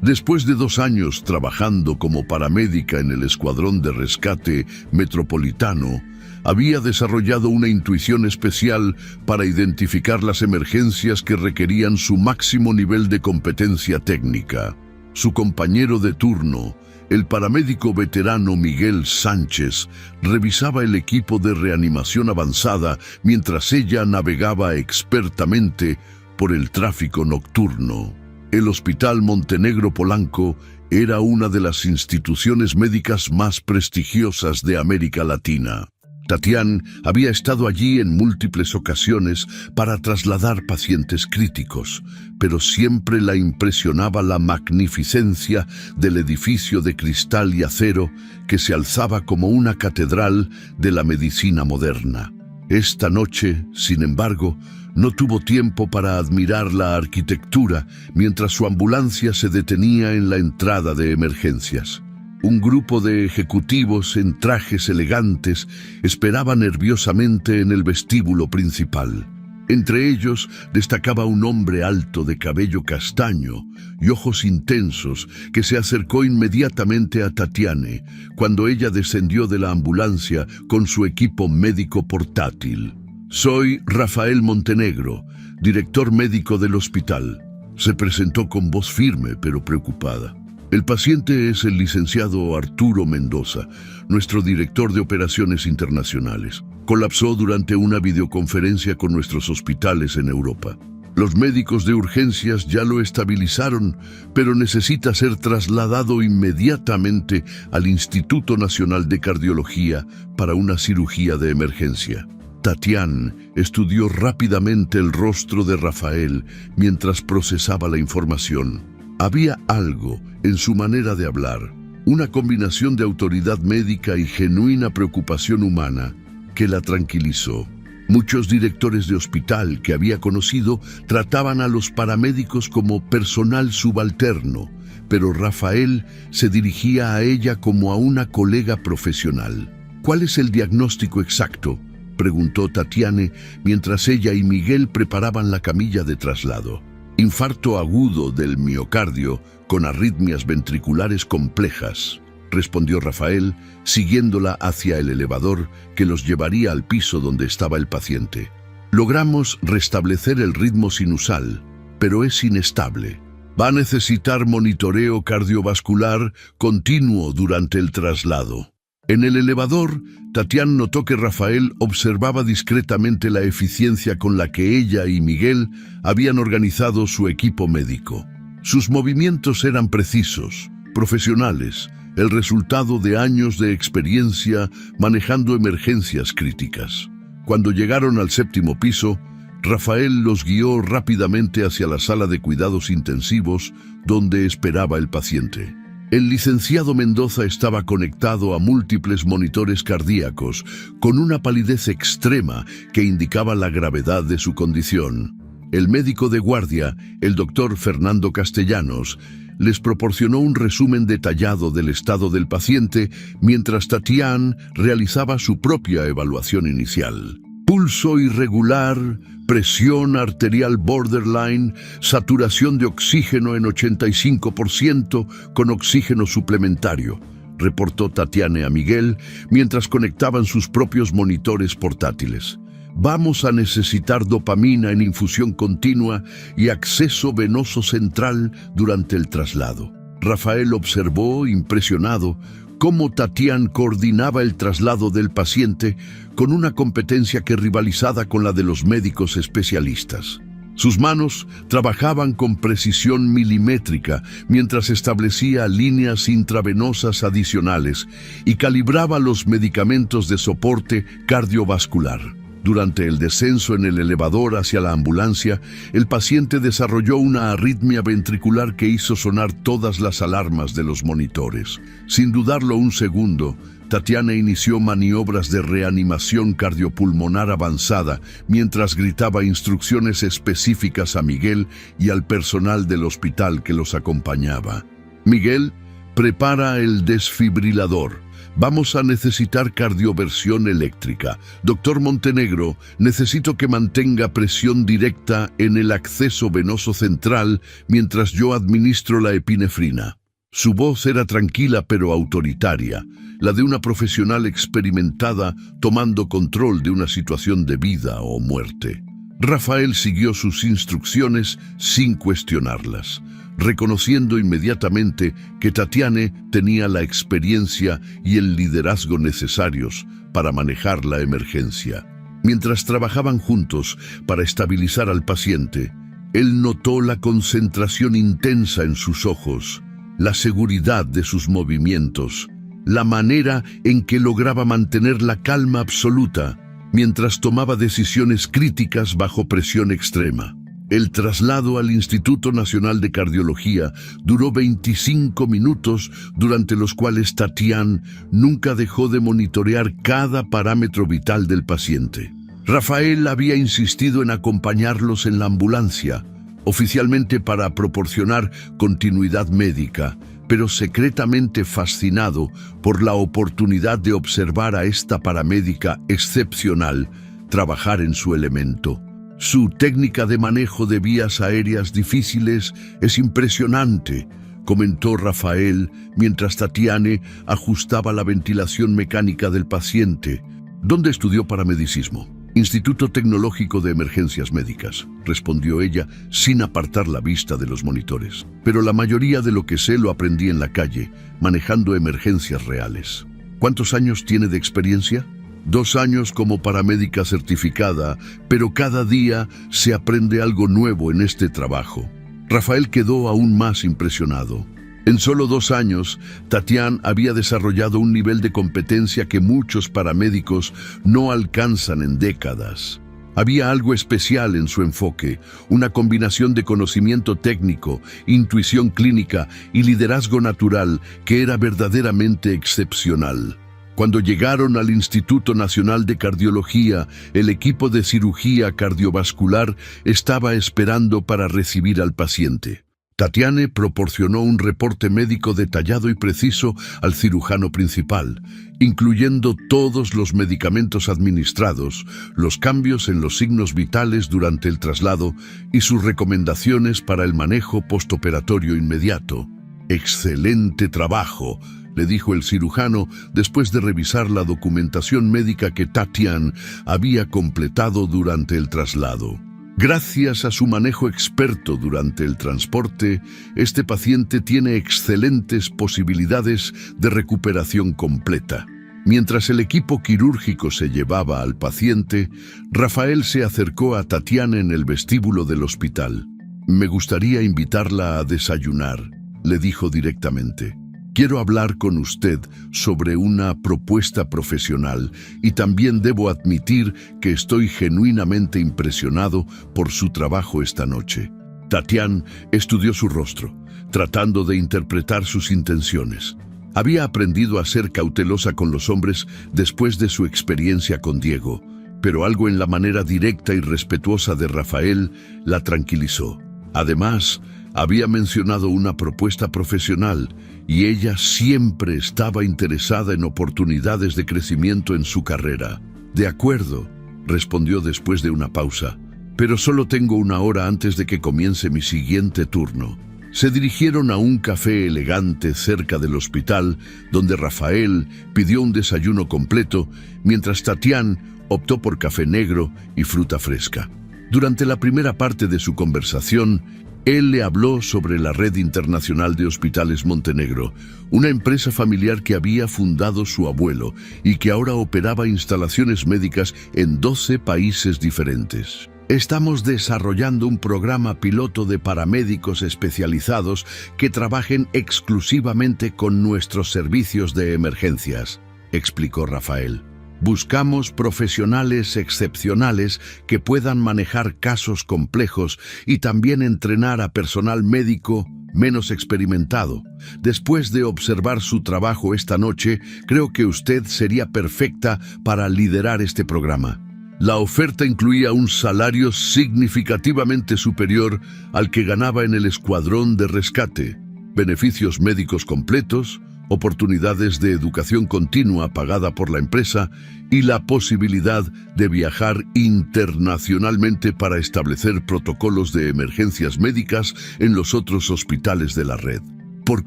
Después de 2 años trabajando como paramédica en el Escuadrón de Rescate Metropolitano, había desarrollado una intuición especial para identificar las emergencias que requerían su máximo nivel de competencia técnica. Su compañero de turno, el paramédico veterano Miguel Sánchez, revisaba el equipo de reanimación avanzada mientras ella navegaba expertamente por el tráfico nocturno. El Hospital Montenegro Polanco era una de las instituciones médicas más prestigiosas de América Latina. Tatiana había estado allí en múltiples ocasiones para trasladar pacientes críticos, pero siempre la impresionaba la magnificencia del edificio de cristal y acero que se alzaba como una catedral de la medicina moderna. Esta noche, sin embargo, no tuvo tiempo para admirar la arquitectura mientras su ambulancia se detenía en la entrada de emergencias. Un grupo de ejecutivos en trajes elegantes esperaba nerviosamente en el vestíbulo principal. Entre ellos destacaba un hombre alto de cabello castaño y ojos intensos que se acercó inmediatamente a Tatiana cuando ella descendió de la ambulancia con su equipo médico portátil. «Soy Rafael Montenegro, director médico del hospital», se presentó con voz firme pero preocupada. «El paciente es el licenciado Arturo Mendoza, nuestro director de operaciones internacionales. Colapsó durante una videoconferencia con nuestros hospitales en Europa. Los médicos de urgencias ya lo estabilizaron, pero necesita ser trasladado inmediatamente al Instituto Nacional de Cardiología para una cirugía de emergencia». Tatiana estudió rápidamente el rostro de Rafael mientras procesaba la información. Había algo en su manera de hablar, una combinación de autoridad médica y genuina preocupación humana que la tranquilizó. Muchos directores de hospital que había conocido trataban a los paramédicos como personal subalterno, pero Rafael se dirigía a ella como a una colega profesional. «¿Cuál es el diagnóstico exacto?», preguntó Tatiana mientras ella y Miguel preparaban la camilla de traslado. «Infarto agudo del miocardio con arritmias ventriculares complejas», respondió Rafael, siguiéndola hacia el elevador que los llevaría al piso donde estaba el paciente. «Logramos restablecer el ritmo sinusal, pero es inestable. Va a necesitar monitoreo cardiovascular continuo durante el traslado». En el elevador, Tatiana notó que Rafael observaba discretamente la eficiencia con la que ella y Miguel habían organizado su equipo médico. Sus movimientos eran precisos, profesionales, el resultado de años de experiencia manejando emergencias críticas. Cuando llegaron al 7º piso, Rafael los guió rápidamente hacia la sala de cuidados intensivos donde esperaba el paciente. El licenciado Mendoza estaba conectado a múltiples monitores cardíacos, con una palidez extrema que indicaba la gravedad de su condición. El médico de guardia, el doctor Fernando Castellanos, les proporcionó un resumen detallado del estado del paciente mientras Tatiana realizaba su propia evaluación inicial. Pulso irregular, presión arterial borderline, saturación de oxígeno en 85% con oxígeno suplementario, reportó Tatiana a Miguel mientras conectaban sus propios monitores portátiles. Vamos a necesitar dopamina en infusión continua y acceso venoso central durante el traslado. Rafael observó, impresionado, cómo Tatiana coordinaba el traslado del paciente con una competencia que rivalizaba con la de los médicos especialistas. Sus manos trabajaban con precisión milimétrica mientras establecía líneas intravenosas adicionales y calibraba los medicamentos de soporte cardiovascular. Durante el descenso en el elevador hacia la ambulancia, el paciente desarrolló una arritmia ventricular que hizo sonar todas las alarmas de los monitores. Sin dudarlo un segundo, Tatiana inició maniobras de reanimación cardiopulmonar avanzada mientras gritaba instrucciones específicas a Miguel y al personal del hospital que los acompañaba. Miguel, prepara el desfibrilador. Vamos a necesitar cardioversión eléctrica. Doctor Montenegro, necesito que mantenga presión directa en el acceso venoso central mientras yo administro la epinefrina. Su voz era tranquila pero autoritaria, la de una profesional experimentada tomando control de una situación de vida o muerte. Rafael siguió sus instrucciones sin cuestionarlas, reconociendo inmediatamente que Tatiana tenía la experiencia y el liderazgo necesarios para manejar la emergencia. Mientras trabajaban juntos para estabilizar al paciente, él notó la concentración intensa en sus ojos, la seguridad de sus movimientos, la manera en que lograba mantener la calma absoluta mientras tomaba decisiones críticas bajo presión extrema. El traslado al Instituto Nacional de Cardiología duró 25 minutos, durante los cuales Tatiana nunca dejó de monitorear cada parámetro vital del paciente. Rafael había insistido en acompañarlos en la ambulancia, oficialmente para proporcionar continuidad médica, pero secretamente fascinado por la oportunidad de observar a esta paramédica excepcional trabajar en su elemento. Su técnica de manejo de vías aéreas difíciles es impresionante, comentó Rafael mientras Tatiana ajustaba la ventilación mecánica del paciente. ¿Dónde estudió paramedicismo? Instituto Tecnológico de Emergencias Médicas, respondió ella sin apartar la vista de los monitores. Pero la mayoría de lo que sé lo aprendí en la calle, manejando emergencias reales. ¿Cuántos años tiene de experiencia? 2 años como paramédica certificada, pero cada día se aprende algo nuevo en este trabajo. Rafael quedó aún más impresionado. En solo 2 años, Tatiana había desarrollado un nivel de competencia que muchos paramédicos no alcanzan en décadas. Había algo especial en su enfoque, una combinación de conocimiento técnico, intuición clínica y liderazgo natural que era verdaderamente excepcional. Cuando llegaron al Instituto Nacional de Cardiología, el equipo de cirugía cardiovascular estaba esperando para recibir al paciente. Tatiana proporcionó un reporte médico detallado y preciso al cirujano principal, incluyendo todos los medicamentos administrados, los cambios en los signos vitales durante el traslado y sus recomendaciones para el manejo postoperatorio inmediato. «Excelente trabajo», le dijo el cirujano después de revisar la documentación médica que Tatiana había completado durante el traslado. Gracias a su manejo experto durante el transporte, este paciente tiene excelentes posibilidades de recuperación completa. Mientras el equipo quirúrgico se llevaba al paciente, Rafael se acercó a Tatiana en el vestíbulo del hospital. «Me gustaría invitarla a desayunar», le dijo directamente. «Quiero hablar con usted sobre una propuesta profesional y también debo admitir que estoy genuinamente impresionado por su trabajo esta noche». Tatiana estudió su rostro, tratando de interpretar sus intenciones. Había aprendido a ser cautelosa con los hombres después de su experiencia con Diego, pero algo en la manera directa y respetuosa de Rafael la tranquilizó. Además, había mencionado una propuesta profesional y ella siempre estaba interesada en oportunidades de crecimiento en su carrera. «De acuerdo», respondió después de una pausa, «pero solo tengo 1 hora antes de que comience mi siguiente turno». Se dirigieron a un café elegante cerca del hospital, donde Rafael pidió un desayuno completo, mientras Tatiana optó por café negro y fruta fresca. Durante la primera parte de su conversación, él le habló sobre la Red Internacional de Hospitales Montenegro, una empresa familiar que había fundado su abuelo y que ahora operaba instalaciones médicas en 12 países diferentes. Estamos desarrollando un programa piloto de paramédicos especializados que trabajen exclusivamente con nuestros servicios de emergencias, explicó Rafael. Buscamos profesionales excepcionales que puedan manejar casos complejos y también entrenar a personal médico menos experimentado. Después de observar su trabajo esta noche, creo que usted sería perfecta para liderar este programa. La oferta incluía un salario significativamente superior al que ganaba en el escuadrón de rescate, beneficios médicos completos, oportunidades de educación continua pagada por la empresa y la posibilidad de viajar internacionalmente para establecer protocolos de emergencias médicas en los otros hospitales de la red. ¿Por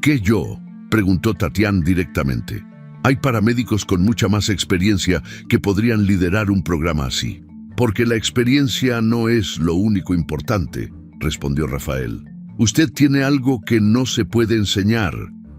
qué yo?, preguntó Tatiana directamente. Hay paramédicos con mucha más experiencia que podrían liderar un programa así. Porque la experiencia no es lo único importante, respondió Rafael. Usted tiene algo que no se puede enseñar: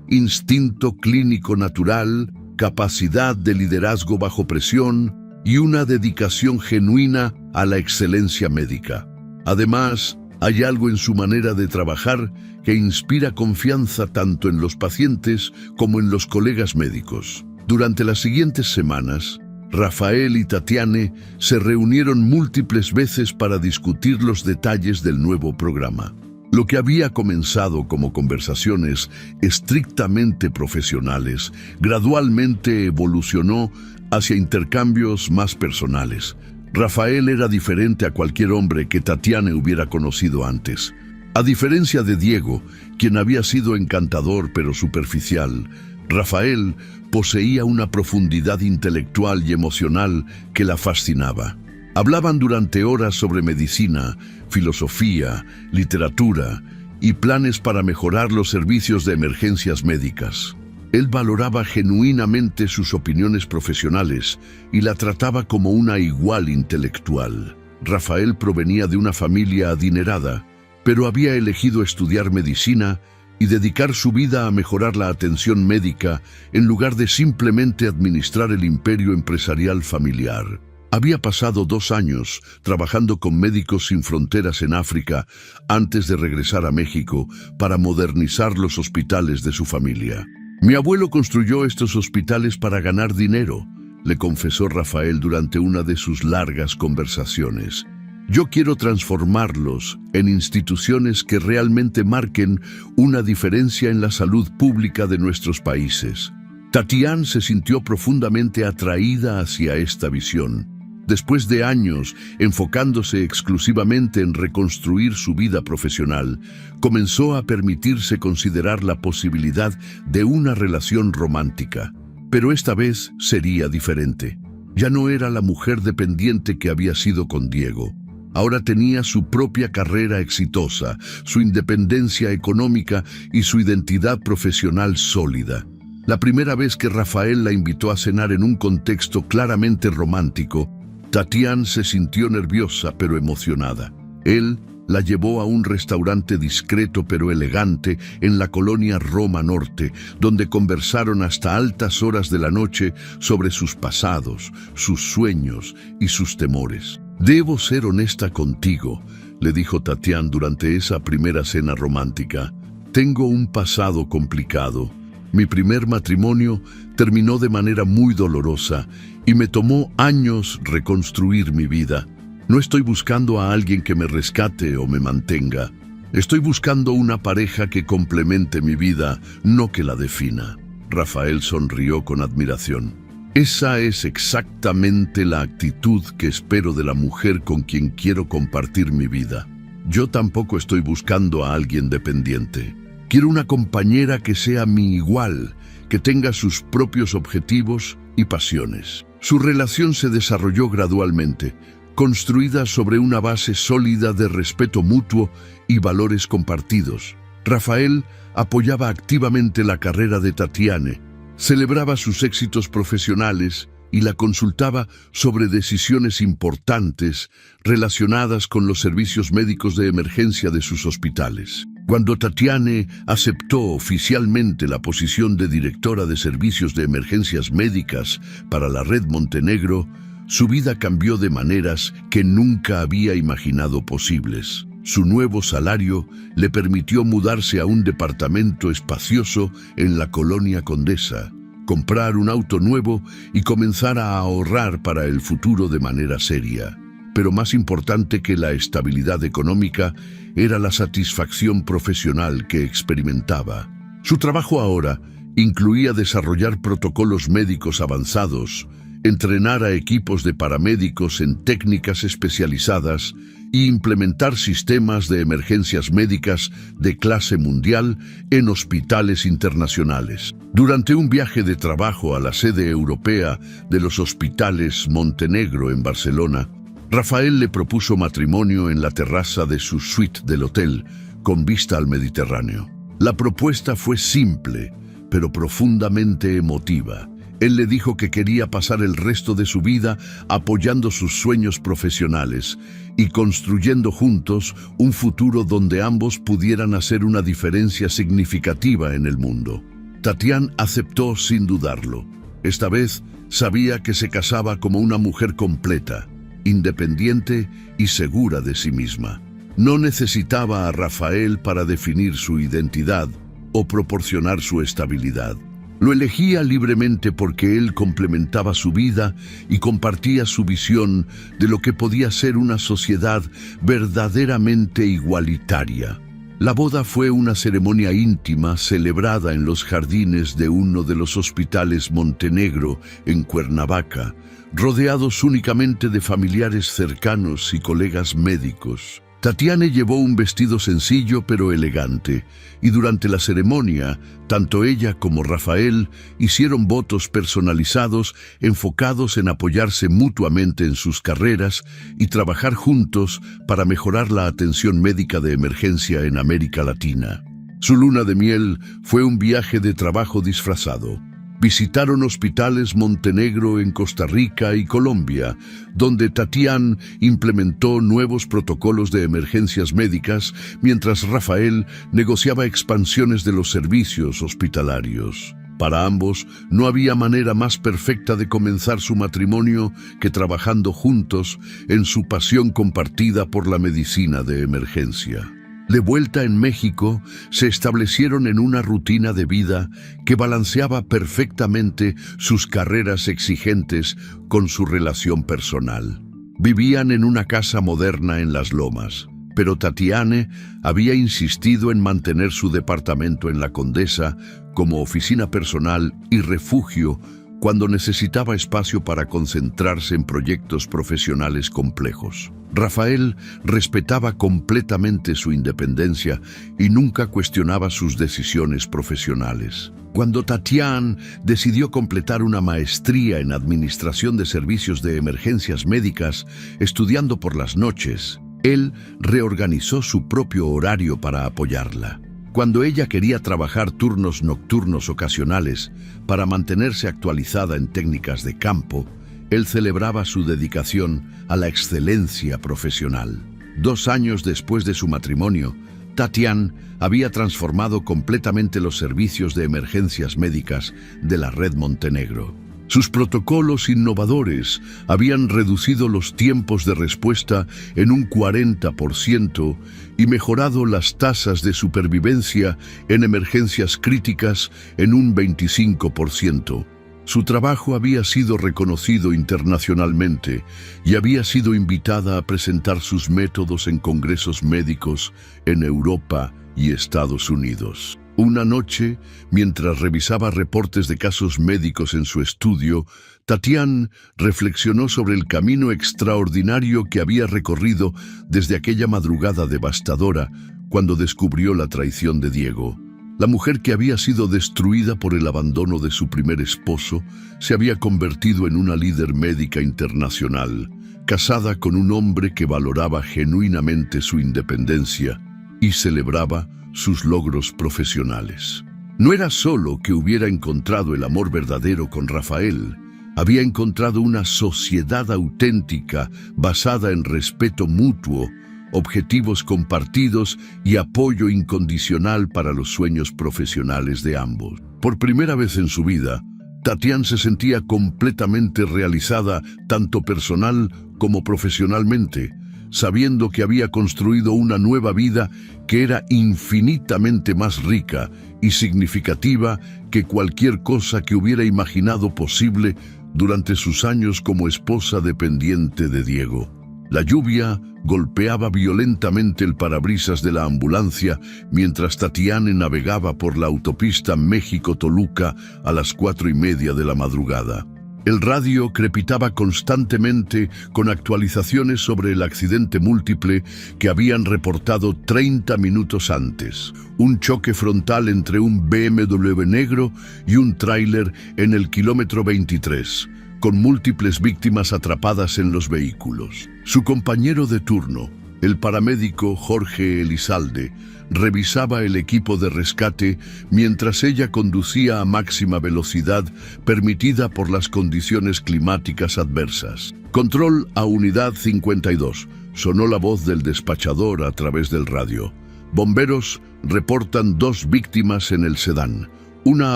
instinto clínico natural, capacidad de liderazgo bajo presión y una dedicación genuina a la excelencia médica. Además, hay algo en su manera de trabajar que inspira confianza tanto en los pacientes como en los colegas médicos. Durante las siguientes semanas, Rafael y Tatiana se reunieron múltiples veces para discutir los detalles del nuevo programa. Lo que había comenzado como conversaciones estrictamente profesionales, gradualmente evolucionó hacia intercambios más personales. Rafael era diferente a cualquier hombre que Tatiana hubiera conocido antes. A diferencia de Diego, quien había sido encantador pero superficial, Rafael poseía una profundidad intelectual y emocional que la fascinaba. Hablaban durante horas sobre medicina, filosofía, literatura y planes para mejorar los servicios de emergencias médicas. Él valoraba genuinamente sus opiniones profesionales y la trataba como una igual intelectual. Rafael provenía de una familia adinerada, pero había elegido estudiar medicina y dedicar su vida a mejorar la atención médica en lugar de simplemente administrar el imperio empresarial familiar. Había pasado 2 años trabajando con Médicos Sin Fronteras en África antes de regresar a México para modernizar los hospitales de su familia. Mi abuelo construyó estos hospitales para ganar dinero, le confesó Rafael durante una de sus largas conversaciones. Yo quiero transformarlos en instituciones que realmente marquen una diferencia en la salud pública de nuestros países. Tatiana se sintió profundamente atraída hacia esta visión. Después de años enfocándose exclusivamente en reconstruir su vida profesional, comenzó a permitirse considerar la posibilidad de una relación romántica. Pero esta vez sería diferente. Ya no era la mujer dependiente que había sido con Diego. Ahora tenía su propia carrera exitosa, su independencia económica y su identidad profesional sólida. La primera vez que Rafael la invitó a cenar en un contexto claramente romántico, Tatiana se sintió nerviosa pero emocionada. Él la llevó a un restaurante discreto pero elegante en la colonia Roma Norte, donde conversaron hasta altas horas de la noche sobre sus pasados, sus sueños y sus temores. «Debo ser honesta contigo», le dijo Tatiana durante esa primera cena romántica. «Tengo un pasado complicado. Mi primer matrimonio terminó de manera muy dolorosa y me tomó años reconstruir mi vida. No estoy buscando a alguien que me rescate o me mantenga. Estoy buscando una pareja que complemente mi vida, no que la defina». Rafael sonrió con admiración. «Esa es exactamente la actitud que espero de la mujer con quien quiero compartir mi vida. Yo tampoco estoy buscando a alguien dependiente. Quiero una compañera que sea mi igual, que tenga sus propios objetivos y pasiones». Su relación se desarrolló gradualmente, construida sobre una base sólida de respeto mutuo y valores compartidos. Rafael apoyaba activamente la carrera de Tatiana, celebraba sus éxitos profesionales y la consultaba sobre decisiones importantes relacionadas con los servicios médicos de emergencia de sus hospitales. Cuando Tatiana aceptó oficialmente la posición de directora de servicios de emergencias médicas para la Red Montenegro, Su vida cambió de maneras que nunca había imaginado posibles. Su nuevo salario le permitió mudarse a un departamento espacioso en la Colonia Condesa, comprar un auto nuevo y comenzar a ahorrar para el futuro de manera seria. Pero más importante que la estabilidad económica era la satisfacción profesional que experimentaba. Su trabajo ahora incluía desarrollar protocolos médicos avanzados, entrenar a equipos de paramédicos en técnicas especializadas y implementar sistemas de emergencias médicas de clase mundial en hospitales internacionales. Durante un viaje de trabajo a la sede europea de los hospitales Montenegro en Barcelona, Rafael le propuso matrimonio en la terraza de su suite del hotel, con vista al Mediterráneo. La propuesta fue simple, pero profundamente emotiva. Él le dijo que quería pasar el resto de su vida apoyando sus sueños profesionales y construyendo juntos un futuro donde ambos pudieran hacer una diferencia significativa en el mundo. Tatiana aceptó sin dudarlo. Esta vez sabía que se casaba como una mujer completa, independiente y segura de sí misma. No necesitaba a Rafael para definir su identidad o proporcionar su estabilidad. Lo elegía libremente porque él complementaba su vida y compartía su visión de lo que podía ser una sociedad verdaderamente igualitaria. La boda fue una ceremonia íntima celebrada en los jardines de uno de los hospitales Montenegro en Cuernavaca, rodeados únicamente de familiares cercanos y colegas médicos. Tatiana llevó un vestido sencillo pero elegante, y durante la ceremonia, tanto ella como Rafael hicieron votos personalizados enfocados en apoyarse mutuamente en sus carreras y trabajar juntos para mejorar la atención médica de emergencia en América Latina. Su luna de miel fue un viaje de trabajo disfrazado. Visitaron hospitales Montenegro en Costa Rica y Colombia, donde Tatiana implementó nuevos protocolos de emergencias médicas, mientras Rafael negociaba expansiones de los servicios hospitalarios. Para ambos, no había manera más perfecta de comenzar su matrimonio que trabajando juntos en su pasión compartida por la medicina de emergencia. De vuelta en México, se establecieron en una rutina de vida que balanceaba perfectamente sus carreras exigentes con su relación personal. Vivían en una casa moderna en Las Lomas, pero Tatiana había insistido en mantener su departamento en la Condesa como oficina personal y refugio cuando necesitaba espacio para concentrarse en proyectos profesionales complejos. Rafael respetaba completamente su independencia y nunca cuestionaba sus decisiones profesionales. Cuando Tatiana decidió completar una maestría en Administración de Servicios de Emergencias Médicas, estudiando por las noches, él reorganizó su propio horario para apoyarla. Cuando ella quería trabajar turnos nocturnos ocasionales para mantenerse actualizada en técnicas de campo, él celebraba su dedicación a la excelencia profesional. 2 años después de su matrimonio, Tatiana había transformado completamente los servicios de emergencias médicas de la red Montenegro. Sus protocolos innovadores habían reducido los tiempos de respuesta en un 40% y mejorado las tasas de supervivencia en emergencias críticas en un 25%. Su trabajo había sido reconocido internacionalmente y había sido invitada a presentar sus métodos en congresos médicos en Europa y Estados Unidos. Una noche, mientras revisaba reportes de casos médicos en su estudio, Tatiana reflexionó sobre el camino extraordinario que había recorrido desde aquella madrugada devastadora cuando descubrió la traición de Diego. La mujer que había sido destruida por el abandono de su primer esposo se había convertido en una líder médica internacional, casada con un hombre que valoraba genuinamente su independencia y celebraba sus logros profesionales. No era solo que hubiera encontrado el amor verdadero con Rafael, había encontrado una sociedad auténtica basada en respeto mutuo, objetivos compartidos y apoyo incondicional para los sueños profesionales de ambos. Por primera vez en su vida, Tatiana se sentía completamente realizada, tanto personal como profesionalmente, sabiendo que había construido una nueva vida que era infinitamente más rica y significativa que cualquier cosa que hubiera imaginado posible durante sus años como esposa dependiente de Diego. La lluvia golpeaba violentamente el parabrisas de la ambulancia mientras Tatiana navegaba por la autopista México-Toluca a las 4:30 de la madrugada. El radio crepitaba constantemente con actualizaciones sobre el accidente múltiple que habían reportado 30 minutos antes. Un choque frontal entre un BMW negro y un tráiler en el kilómetro 23, con múltiples víctimas atrapadas en los vehículos. Su compañero de turno, el paramédico Jorge Elizalde, revisaba el equipo de rescate mientras ella conducía a máxima velocidad permitida por las condiciones climáticas adversas. Control a unidad 52. Sonó la voz del despachador a través del radio. Bomberos reportan 2 víctimas en el sedán. Una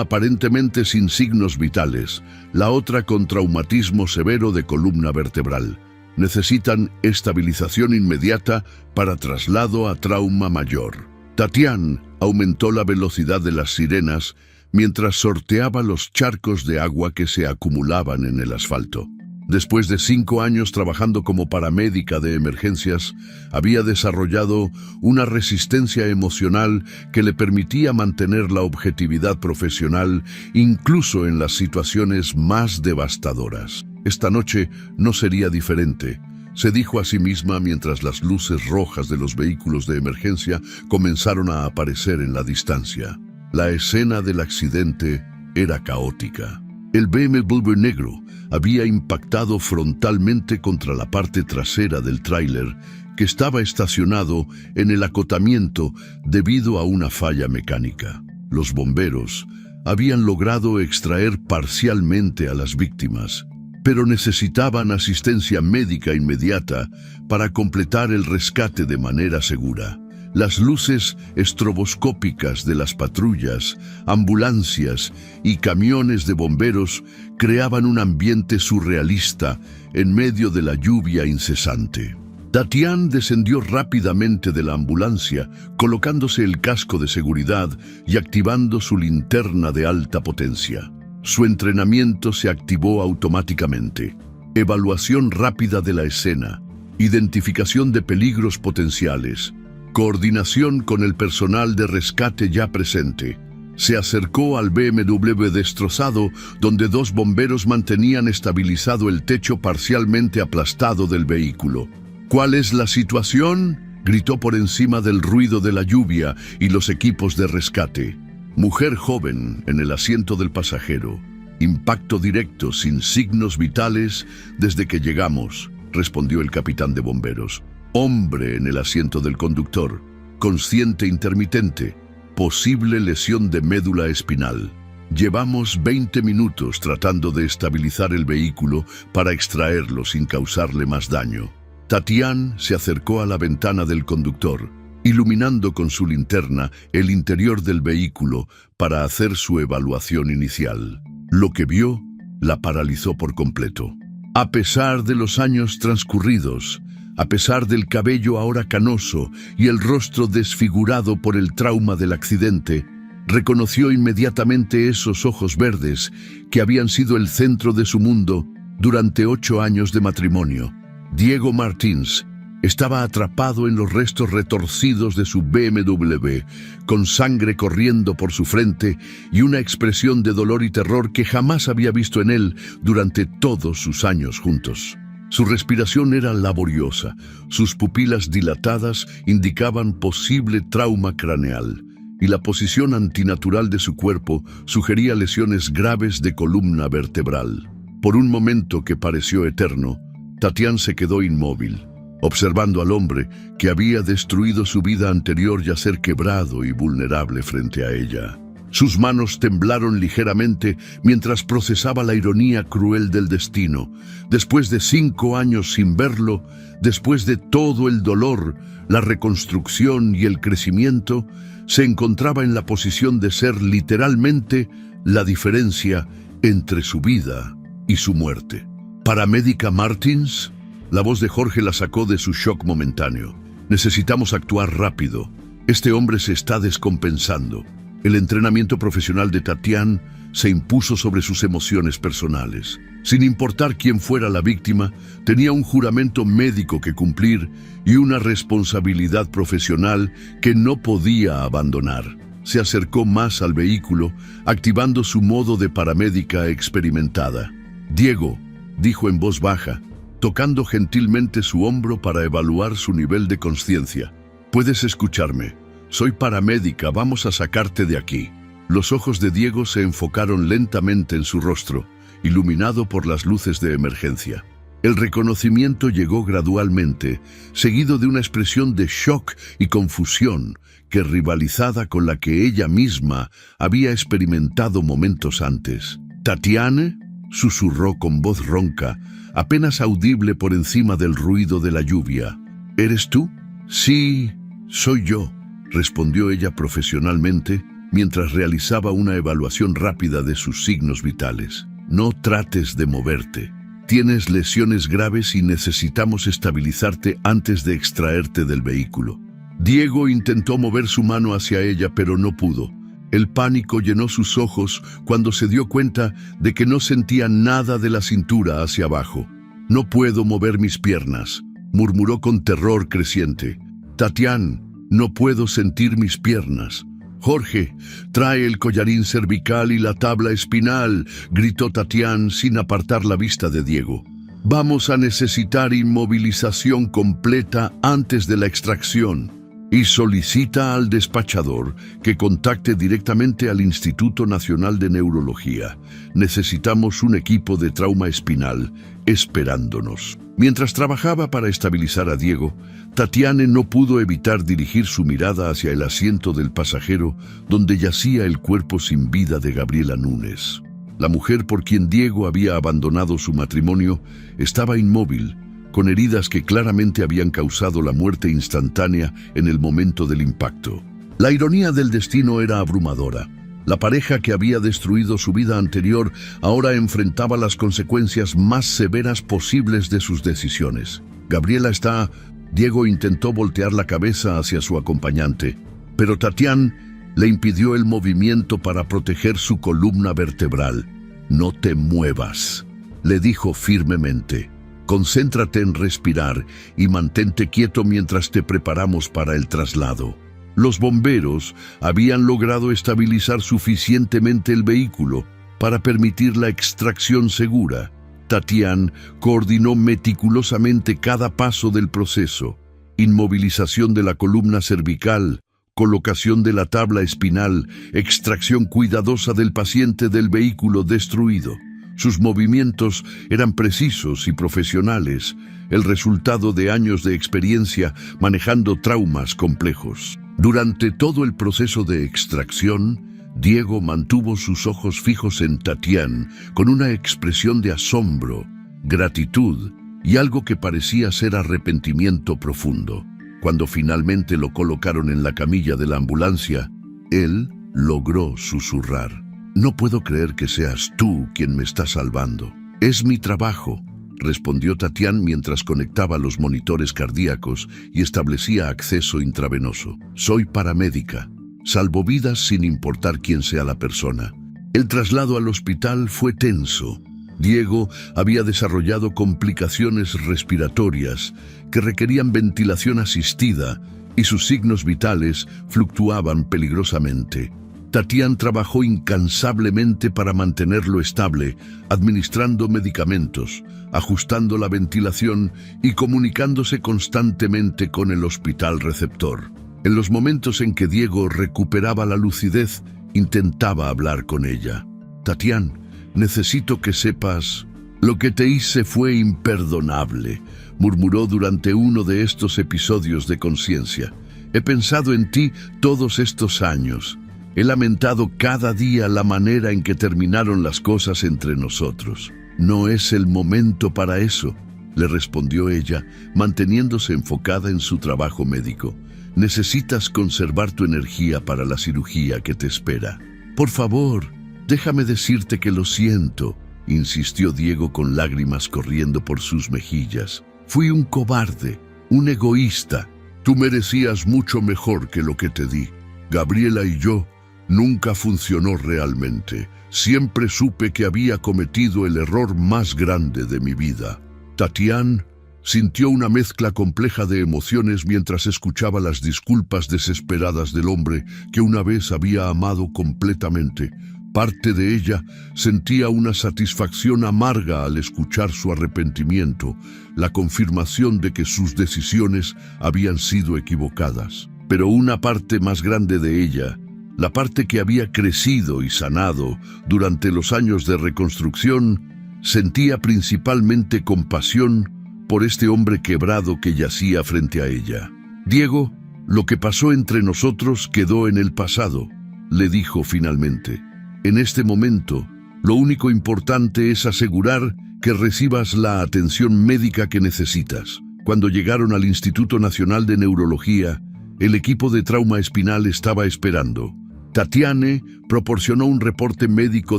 aparentemente sin signos vitales, la otra con traumatismo severo de columna vertebral. Necesitan estabilización inmediata para traslado a trauma mayor. Tatiana aumentó la velocidad de las sirenas mientras sorteaba los charcos de agua que se acumulaban en el asfalto. Después de 5 años trabajando como paramédica de emergencias, había desarrollado una resistencia emocional que le permitía mantener la objetividad profesional incluso en las situaciones más devastadoras. Esta noche no sería diferente, se dijo a sí misma mientras las luces rojas de los vehículos de emergencia comenzaron a aparecer en la distancia. La escena del accidente era caótica. El BMW negro había impactado frontalmente contra la parte trasera del tráiler que estaba estacionado en el acotamiento debido a una falla mecánica. Los bomberos habían logrado extraer parcialmente a las víctimas, pero necesitaban asistencia médica inmediata para completar el rescate de manera segura. Las luces estroboscópicas de las patrullas, ambulancias y camiones de bomberos creaban un ambiente surrealista en medio de la lluvia incesante. Tatiana descendió rápidamente de la ambulancia, colocándose el casco de seguridad y activando su linterna de alta potencia. Su entrenamiento se activó automáticamente. Evaluación rápida de la escena, identificación de peligros potenciales, coordinación con el personal de rescate ya presente. Se acercó al BMW destrozado, donde 2 bomberos mantenían estabilizado el techo parcialmente aplastado del vehículo. ¿Cuál es la situación?, gritó por encima del ruido de la lluvia y los equipos de rescate. Mujer joven en el asiento del pasajero. Impacto directo sin signos vitales desde que llegamos, respondió el capitán de bomberos. Hombre en el asiento del conductor. Consciente intermitente. Posible lesión de médula espinal. Llevamos 20 minutos tratando de estabilizar el vehículo para extraerlo sin causarle más daño. Tatiana se acercó a la ventana del conductor, iluminando con su linterna el interior del vehículo para hacer su evaluación inicial. Lo que vio la paralizó por completo. A pesar de los años transcurridos, a pesar del cabello ahora canoso y el rostro desfigurado por el trauma del accidente, reconoció inmediatamente esos ojos verdes que habían sido el centro de su mundo durante 8 años de matrimonio. Diego Martins estaba atrapado en los restos retorcidos de su BMW, con sangre corriendo por su frente y una expresión de dolor y terror que jamás había visto en él durante todos sus años juntos. Su respiración era laboriosa, sus pupilas dilatadas indicaban posible trauma craneal, y la posición antinatural de su cuerpo sugería lesiones graves de columna vertebral. Por un momento que pareció eterno, Tatiana se quedó inmóvil, observando al hombre que había destruido su vida anterior yacer quebrado y vulnerable frente a ella. Sus manos temblaron ligeramente mientras procesaba la ironía cruel del destino. Después de 5 años sin verlo, después de todo el dolor, la reconstrucción y el crecimiento, se encontraba en la posición de ser literalmente la diferencia entre su vida y su muerte. Paramédica Martins, la voz de Jorge la sacó de su shock momentáneo. Necesitamos actuar rápido. Este hombre se está descompensando. El entrenamiento profesional de Tatiana se impuso sobre sus emociones personales. Sin importar quién fuera la víctima, tenía un juramento médico que cumplir y una responsabilidad profesional que no podía abandonar. Se acercó más al vehículo, activando su modo de paramédica experimentada. «Diego», dijo en voz baja, tocando gentilmente su hombro para evaluar su nivel de conciencia. «Puedes escucharme. Soy paramédica, vamos a sacarte de aquí». Los ojos de Diego se enfocaron lentamente en su rostro, iluminado por las luces de emergencia. El reconocimiento llegó gradualmente, seguido de una expresión de shock y confusión que rivalizada con la que ella misma había experimentado momentos antes. «¿Tatiana?», susurró con voz ronca, apenas audible por encima del ruido de la lluvia. «¿Eres tú?». «Sí, soy yo», respondió ella profesionalmente, mientras realizaba una evaluación rápida de sus signos vitales. «No trates de moverte. Tienes lesiones graves y necesitamos estabilizarte antes de extraerte del vehículo». Diego intentó mover su mano hacia ella, pero no pudo. El pánico llenó sus ojos cuando se dio cuenta de que no sentía nada de la cintura hacia abajo. «No puedo mover mis piernas», murmuró con terror creciente. «Tatiana, no puedo sentir mis piernas». «Jorge, trae el collarín cervical y la tabla espinal», gritó Tatiana sin apartar la vista de Diego. «Vamos a necesitar inmovilización completa antes de la extracción». Y solicita al despachador que contacte directamente al Instituto Nacional de Neurología. Necesitamos un equipo de trauma espinal esperándonos. Mientras trabajaba para estabilizar a Diego, Tatiana no pudo evitar dirigir su mirada hacia el asiento del pasajero donde yacía el cuerpo sin vida de Gabriela Núñez. La mujer por quien Diego había abandonado su matrimonio estaba inmóvil, con heridas que claramente habían causado la muerte instantánea en el momento del impacto. La ironía del destino era abrumadora. La pareja que había destruido su vida anterior ahora enfrentaba las consecuencias más severas posibles de sus decisiones. «Gabriela está...». Diego intentó voltear la cabeza hacia su acompañante, pero Tatiana le impidió el movimiento para proteger su columna vertebral. «No te muevas», le dijo firmemente. «Concéntrate en respirar y mantente quieto mientras te preparamos para el traslado». Los bomberos habían logrado estabilizar suficientemente el vehículo para permitir la extracción segura. Tatiana coordinó meticulosamente cada paso del proceso: inmovilización de la columna cervical, colocación de la tabla espinal, extracción cuidadosa del paciente del vehículo destruido. Sus movimientos eran precisos y profesionales, el resultado de años de experiencia manejando traumas complejos. Durante todo el proceso de extracción, Diego mantuvo sus ojos fijos en Tatiana con una expresión de asombro, gratitud y algo que parecía ser arrepentimiento profundo. Cuando finalmente lo colocaron en la camilla de la ambulancia, él logró susurrar: «No puedo creer que seas tú quien me está salvando». «Es mi trabajo», respondió Tatiana mientras conectaba los monitores cardíacos y establecía acceso intravenoso. «Soy paramédica. Salvo vidas sin importar quién sea la persona». El traslado al hospital fue tenso. Diego había desarrollado complicaciones respiratorias que requerían ventilación asistida y sus signos vitales fluctuaban peligrosamente. Tatiana trabajó incansablemente para mantenerlo estable, administrando medicamentos, ajustando la ventilación y comunicándose constantemente con el hospital receptor. En los momentos en que Diego recuperaba la lucidez, intentaba hablar con ella. «Tatiana, necesito que sepas, lo que te hice fue imperdonable», murmuró durante uno de estos episodios de conciencia. «He pensado en ti todos estos años. He lamentado cada día la manera en que terminaron las cosas entre nosotros». «No es el momento para eso», le respondió ella, manteniéndose enfocada en su trabajo médico. «Necesitas conservar tu energía para la cirugía que te espera. Por favor, Déjame decirte que lo siento, insistió Diego con lágrimas corriendo por sus mejillas. Fui un cobarde, un egoísta. Tú merecías mucho mejor que lo que te di. Gabriela y yo nunca funcionó realmente. Siempre supe que había cometido el error más grande de mi vida. Tatiana sintió una mezcla compleja de emociones mientras escuchaba las disculpas desesperadas del hombre que una vez había amado completamente. Parte de ella sentía una satisfacción amarga al escuchar su arrepentimiento, la confirmación de que sus decisiones habían sido equivocadas. Pero una parte más grande de ella, la parte que había crecido y sanado durante los años de reconstrucción, sentía principalmente compasión por este hombre quebrado que yacía frente a ella. Diego, lo que pasó entre nosotros quedó en el pasado, le dijo finalmente. En este momento, lo único importante es asegurar que recibas la atención médica que necesitas. Cuando llegaron al Instituto Nacional de Neurología, el equipo de trauma espinal estaba esperando. Tatiana proporcionó un reporte médico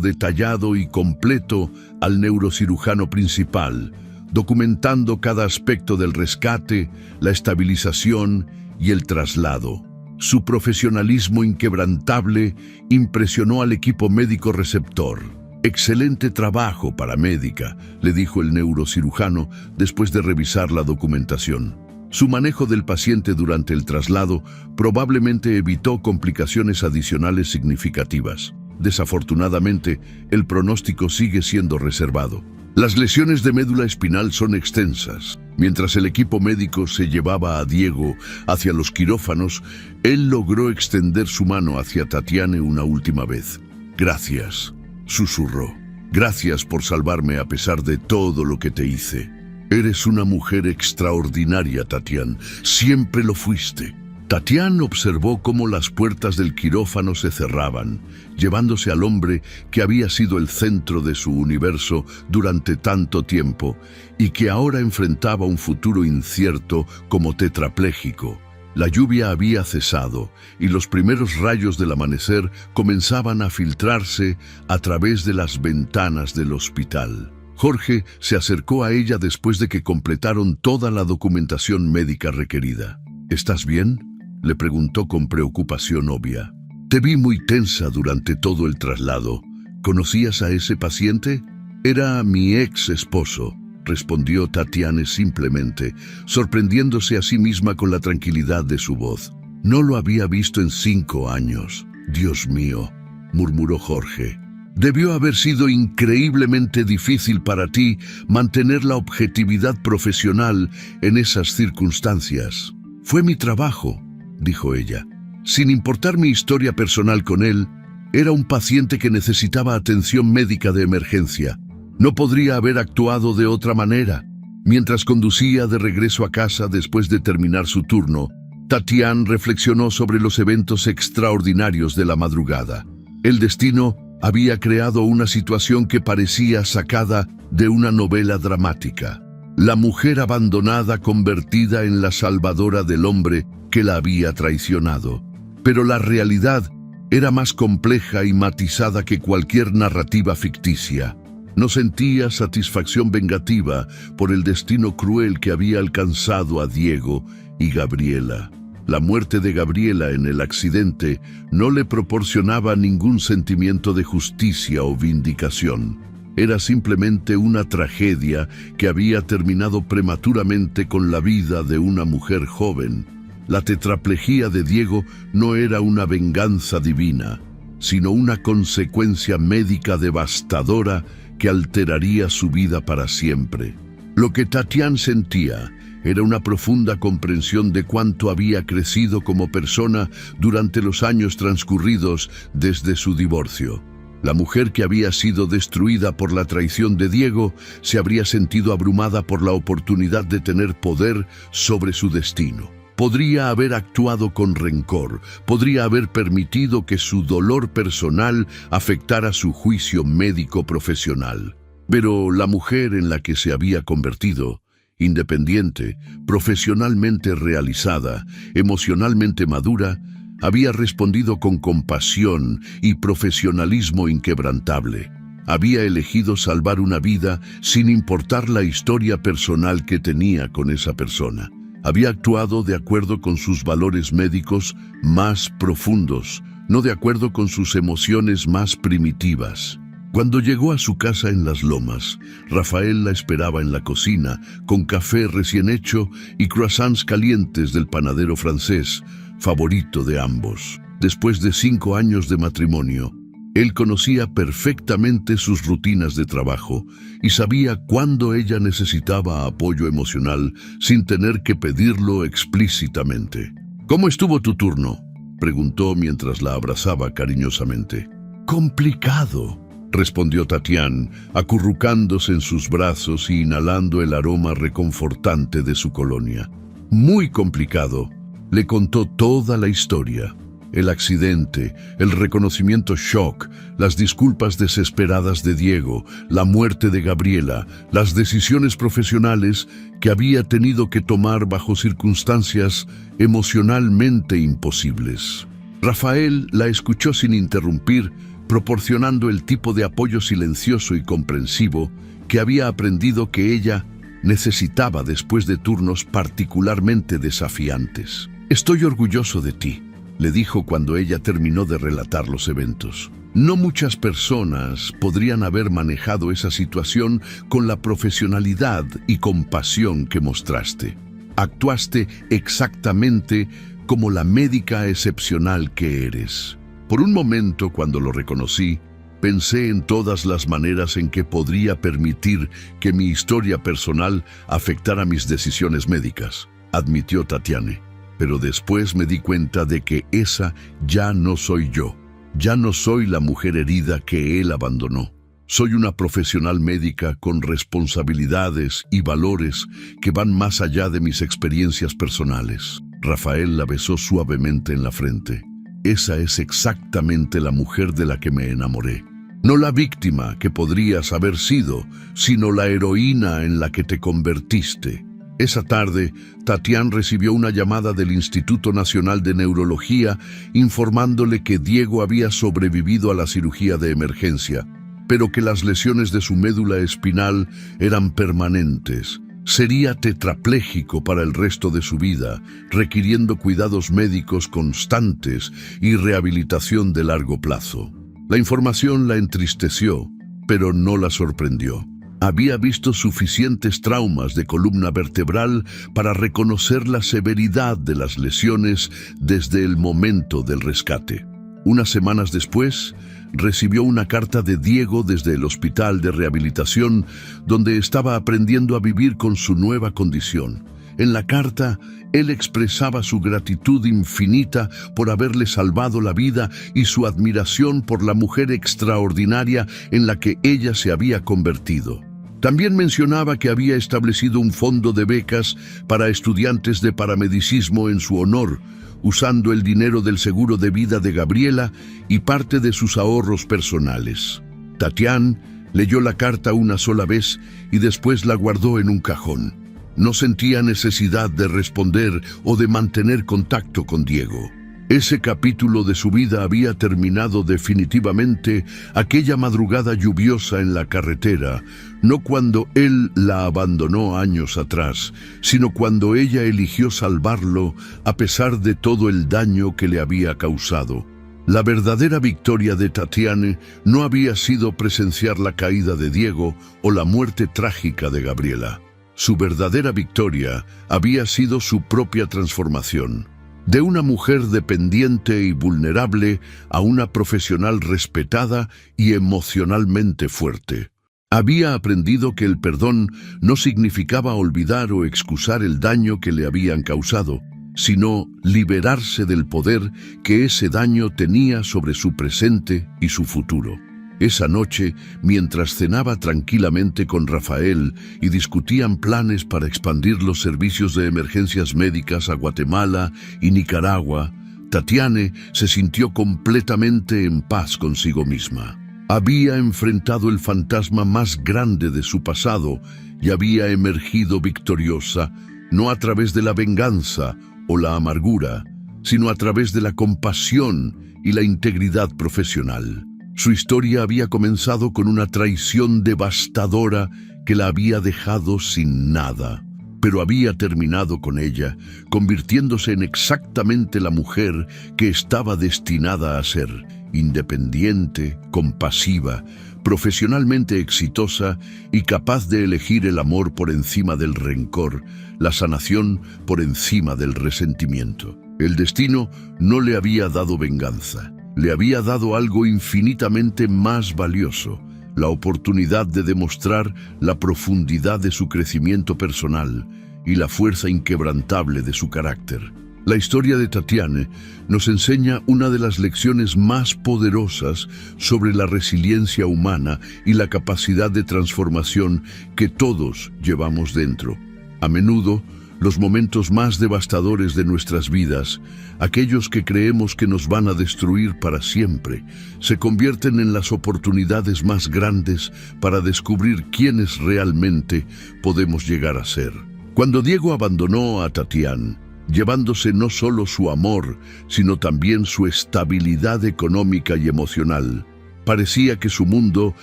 detallado y completo al neurocirujano principal, documentando cada aspecto del rescate, la estabilización y el traslado. Su profesionalismo inquebrantable impresionó al equipo médico receptor. «Excelente trabajo, paramédica», le dijo el neurocirujano después de revisar la documentación. Su manejo del paciente durante el traslado probablemente evitó complicaciones adicionales significativas. Desafortunadamente, el pronóstico sigue siendo reservado. Las lesiones de médula espinal son extensas. Mientras el equipo médico se llevaba a Diego hacia los quirófanos, él logró extender su mano hacia Tatiana una última vez. «Gracias», susurró. «Gracias por salvarme a pesar de todo lo que te hice. Eres una mujer extraordinaria, Tatiana. Siempre lo fuiste». Tatiana observó cómo las puertas del quirófano se cerraban, llevándose al hombre que había sido el centro de su universo durante tanto tiempo y que ahora enfrentaba un futuro incierto como tetrapléjico. La lluvia había cesado y los primeros rayos del amanecer comenzaban a filtrarse a través de las ventanas del hospital. Jorge se acercó a ella después de que completaron toda la documentación médica requerida. «¿Estás bien?», le preguntó con preocupación obvia. «Te vi muy tensa durante todo el traslado. ¿Conocías a ese paciente?» «Era mi ex esposo», respondió Tatiana simplemente, sorprendiéndose a sí misma con la tranquilidad de su voz. «No lo había visto en 5 años. Dios mío», murmuró Jorge. «Debió haber sido increíblemente difícil para ti mantener la objetividad profesional en esas circunstancias». «Fue mi trabajo», dijo ella. «Sin importar mi historia personal con él, era un paciente que necesitaba atención médica de emergencia. No podría haber actuado de otra manera». Mientras conducía de regreso a casa después de terminar su turno, Tatiana reflexionó sobre los eventos extraordinarios de la madrugada. El destino había creado una situación que parecía sacada de una novela dramática. La mujer abandonada convertida en la salvadora del hombre que la había traicionado. Pero la realidad era más compleja y matizada que cualquier narrativa ficticia. No sentía satisfacción vengativa por el destino cruel que había alcanzado a Diego y Gabriela. La muerte de Gabriela en el accidente no le proporcionaba ningún sentimiento de justicia o vindicación. Era simplemente una tragedia que había terminado prematuramente con la vida de una mujer joven. La tetraplejía de Diego no era una venganza divina, sino una consecuencia médica devastadora que alteraría su vida para siempre. Lo que Tatiana sentía era una profunda comprensión de cuánto había crecido como persona durante los años transcurridos desde su divorcio. La mujer que había sido destruida por la traición de Diego se habría sentido abrumada por la oportunidad de tener poder sobre su destino. Podría haber actuado con rencor, podría haber permitido que su dolor personal afectara su juicio médico profesional. Pero la mujer en la que se había convertido, independiente, profesionalmente realizada, emocionalmente madura, había respondido con compasión y profesionalismo inquebrantable. Había elegido salvar una vida sin importar la historia personal que tenía con esa persona. Había actuado de acuerdo con sus valores médicos más profundos, no de acuerdo con sus emociones más primitivas. Cuando llegó a su casa en Las Lomas, Rafael la esperaba en la cocina, con café recién hecho y croissants calientes del panadero francés, favorito de ambos. Después de 5 años de matrimonio, él conocía perfectamente sus rutinas de trabajo y sabía cuándo ella necesitaba apoyo emocional sin tener que pedirlo explícitamente. «¿Cómo estuvo tu turno?», preguntó mientras la abrazaba cariñosamente. «Complicado», respondió Tatiana, acurrucándose en sus brazos y inhalando el aroma reconfortante de su colonia. «Muy complicado». Le contó toda la historia. El accidente, el reconocimiento shock, las disculpas desesperadas de Diego, la muerte de Gabriela, las decisiones profesionales que había tenido que tomar bajo circunstancias emocionalmente imposibles. Rafael la escuchó sin interrumpir, proporcionando el tipo de apoyo silencioso y comprensivo que había aprendido que ella necesitaba después de turnos particularmente desafiantes. «Estoy orgulloso de ti», le dijo cuando ella terminó de relatar los eventos. «No muchas personas podrían haber manejado esa situación con la profesionalidad y compasión que mostraste. Actuaste exactamente como la médica excepcional que eres». Por un momento, cuando lo reconocí, pensé en todas las maneras en que podría permitir que mi historia personal afectara mis decisiones médicas, admitió Tatiana. Pero después me di cuenta de que esa ya no soy yo. Ya no soy la mujer herida que él abandonó. Soy una profesional médica con responsabilidades y valores que van más allá de mis experiencias personales. Rafael la besó suavemente en la frente. Esa es exactamente la mujer de la que me enamoré. No la víctima que podrías haber sido, sino la heroína en la que te convertiste. Esa tarde, Tatiana recibió una llamada del Instituto Nacional de Neurología informándole que Diego había sobrevivido a la cirugía de emergencia, pero que las lesiones de su médula espinal eran permanentes. Sería tetrapléjico para el resto de su vida, requiriendo cuidados médicos constantes y rehabilitación de largo plazo. La información la entristeció, pero no la sorprendió. Había visto suficientes traumas de columna vertebral para reconocer la severidad de las lesiones desde el momento del rescate. Unas semanas después, recibió una carta de Diego desde el hospital de rehabilitación, donde estaba aprendiendo a vivir con su nueva condición. En la carta, él expresaba su gratitud infinita por haberle salvado la vida y su admiración por la mujer extraordinaria en la que ella se había convertido. También mencionaba que había establecido un fondo de becas para estudiantes de paramedicismo en su honor, usando el dinero del seguro de vida de Gabriela y parte de sus ahorros personales. Tatiana leyó la carta una sola vez y después la guardó en un cajón. No sentía necesidad de responder o de mantener contacto con Diego. Ese capítulo de su vida había terminado definitivamente aquella madrugada lluviosa en la carretera, no cuando él la abandonó años atrás, sino cuando ella eligió salvarlo a pesar de todo el daño que le había causado. La verdadera victoria de Tatiana no había sido presenciar la caída de Diego o la muerte trágica de Gabriela. Su verdadera victoria había sido su propia transformación. De una mujer dependiente y vulnerable a una profesional respetada y emocionalmente fuerte. Había aprendido que el perdón no significaba olvidar o excusar el daño que le habían causado, sino liberarse del poder que ese daño tenía sobre su presente y su futuro. Esa noche, mientras cenaba tranquilamente con Rafael y discutían planes para expandir los servicios de emergencias médicas a Guatemala y Nicaragua, Tatiana se sintió completamente en paz consigo misma. Había enfrentado el fantasma más grande de su pasado y había emergido victoriosa, no a través de la venganza o la amargura, sino a través de la compasión y la integridad profesional. Su historia había comenzado con una traición devastadora que la había dejado sin nada, pero había terminado con ella, convirtiéndose en exactamente la mujer que estaba destinada a ser: independiente, compasiva, profesionalmente exitosa y capaz de elegir el amor por encima del rencor, la sanación por encima del resentimiento. El destino no le había dado venganza, le había dado algo infinitamente más valioso: la oportunidad de demostrar la profundidad de su crecimiento personal y la fuerza inquebrantable de su carácter. La historia de Tatiana nos enseña una de las lecciones más poderosas sobre la resiliencia humana y la capacidad de transformación que todos llevamos dentro. A menudo, los momentos más devastadores de nuestras vidas, aquellos que creemos que nos van a destruir para siempre, se convierten en las oportunidades más grandes para descubrir quiénes realmente podemos llegar a ser. Cuando Diego abandonó a Tatiana, llevándose no solo su amor, sino también su estabilidad económica y emocional, parecía que su mundo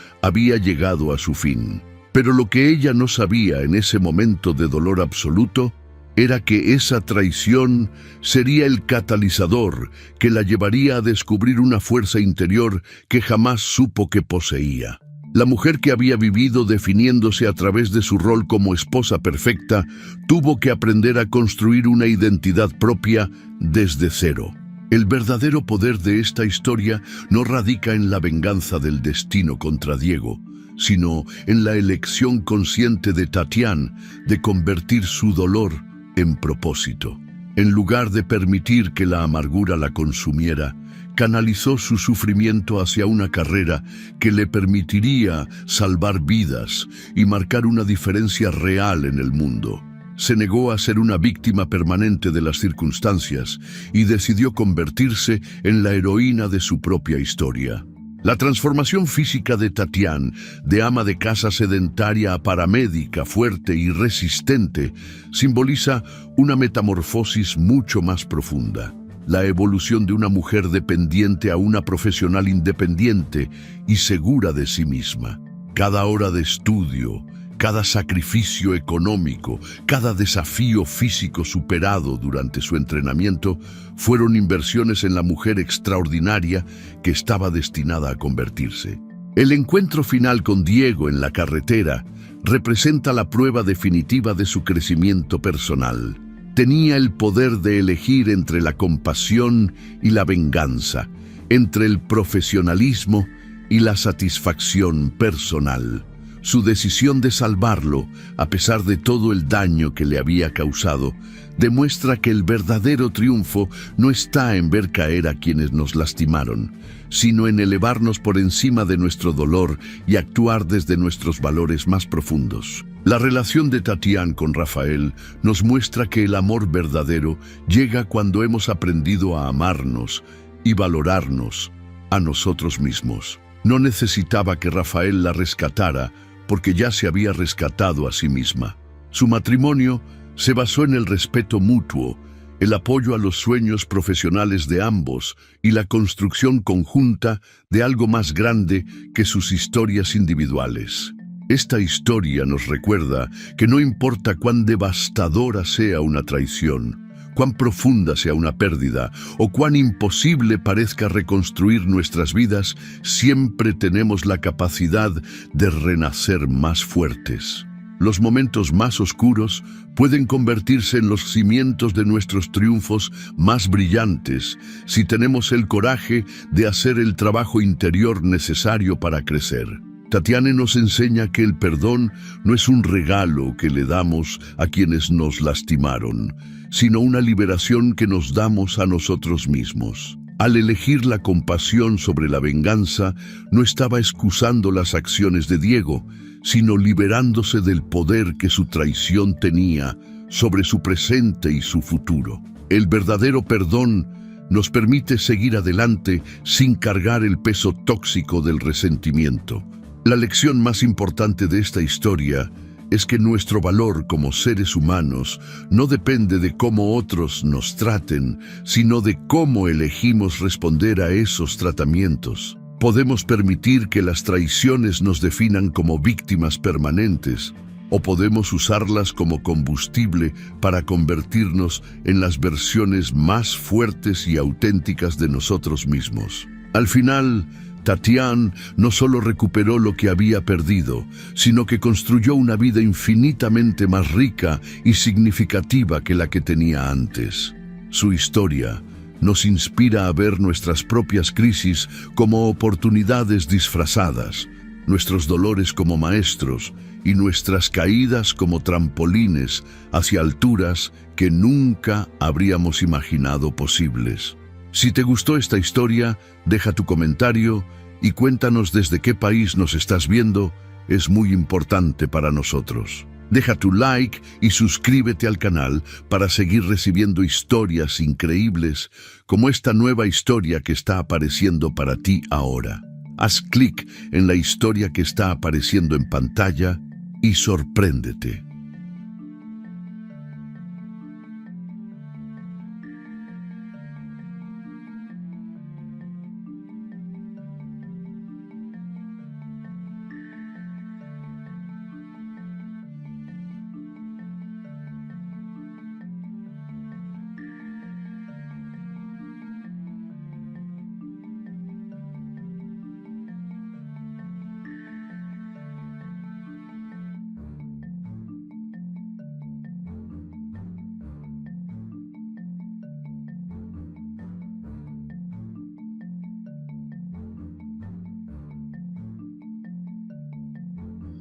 había llegado a su fin. Pero lo que ella no sabía en ese momento de dolor absoluto era que esa traición sería el catalizador que la llevaría a descubrir una fuerza interior que jamás supo que poseía. La mujer que había vivido definiéndose a través de su rol como esposa perfecta tuvo que aprender a construir una identidad propia desde cero. El verdadero poder de esta historia no radica en la venganza del destino contra Diego, sino en la elección consciente de Tatiana de convertir su dolor en propósito. En lugar de permitir que la amargura la consumiera, canalizó su sufrimiento hacia una carrera que le permitiría salvar vidas y marcar una diferencia real en el mundo. Se negó a ser una víctima permanente de las circunstancias y decidió convertirse en la heroína de su propia historia. La transformación física de Tatiana, de ama de casa sedentaria a paramédica fuerte y resistente, simboliza una metamorfosis mucho más profunda: la evolución de una mujer dependiente a una profesional independiente y segura de sí misma. Cada hora de estudio, cada sacrificio económico, cada desafío físico superado durante su entrenamiento fueron inversiones en la mujer extraordinaria que estaba destinada a convertirse. El encuentro final con Diego en la carretera representa la prueba definitiva de su crecimiento personal. Tenía el poder de elegir entre la compasión y la venganza, entre el profesionalismo y la satisfacción personal. Su decisión de salvarlo, a pesar de todo el daño que le había causado, demuestra que el verdadero triunfo no está en ver caer a quienes nos lastimaron, sino en elevarnos por encima de nuestro dolor y actuar desde nuestros valores más profundos. La relación de Tatiana con Rafael nos muestra que el amor verdadero llega cuando hemos aprendido a amarnos y valorarnos a nosotros mismos. No necesitaba que Rafael la rescatara porque ya se había rescatado a sí misma. Su matrimonio se basó en el respeto mutuo, el apoyo a los sueños profesionales de ambos y la construcción conjunta de algo más grande que sus historias individuales. Esta historia nos recuerda que no importa cuán devastadora sea una traición, cuán profunda sea una pérdida o cuán imposible parezca reconstruir nuestras vidas, siempre tenemos la capacidad de renacer más fuertes. Los momentos más oscuros pueden convertirse en los cimientos de nuestros triunfos más brillantes si tenemos el coraje de hacer el trabajo interior necesario para crecer. Tatiana nos enseña que el perdón no es un regalo que le damos a quienes nos lastimaron, sino una liberación que nos damos a nosotros mismos. Al elegir la compasión sobre la venganza, no estaba excusando las acciones de Diego, sino liberándose del poder que su traición tenía sobre su presente y su futuro. El verdadero perdón nos permite seguir adelante sin cargar el peso tóxico del resentimiento. La lección más importante de esta historia es que nuestro valor como seres humanos no depende de cómo otros nos traten, sino de cómo elegimos responder a esos tratamientos. Podemos permitir que las traiciones nos definan como víctimas permanentes, o podemos usarlas como combustible para convertirnos en las versiones más fuertes y auténticas de nosotros mismos. Al final, Tatiana no solo recuperó lo que había perdido, sino que construyó una vida infinitamente más rica y significativa que la que tenía antes. Su historia nos inspira a ver nuestras propias crisis como oportunidades disfrazadas, nuestros dolores como maestros y nuestras caídas como trampolines hacia alturas que nunca habríamos imaginado posibles. Si te gustó esta historia, deja tu comentario y cuéntanos desde qué país nos estás viendo. Es muy importante para nosotros. Deja tu like y suscríbete al canal para seguir recibiendo historias increíbles como esta nueva historia que está apareciendo para ti ahora. Haz clic en la historia que está apareciendo en pantalla y sorpréndete.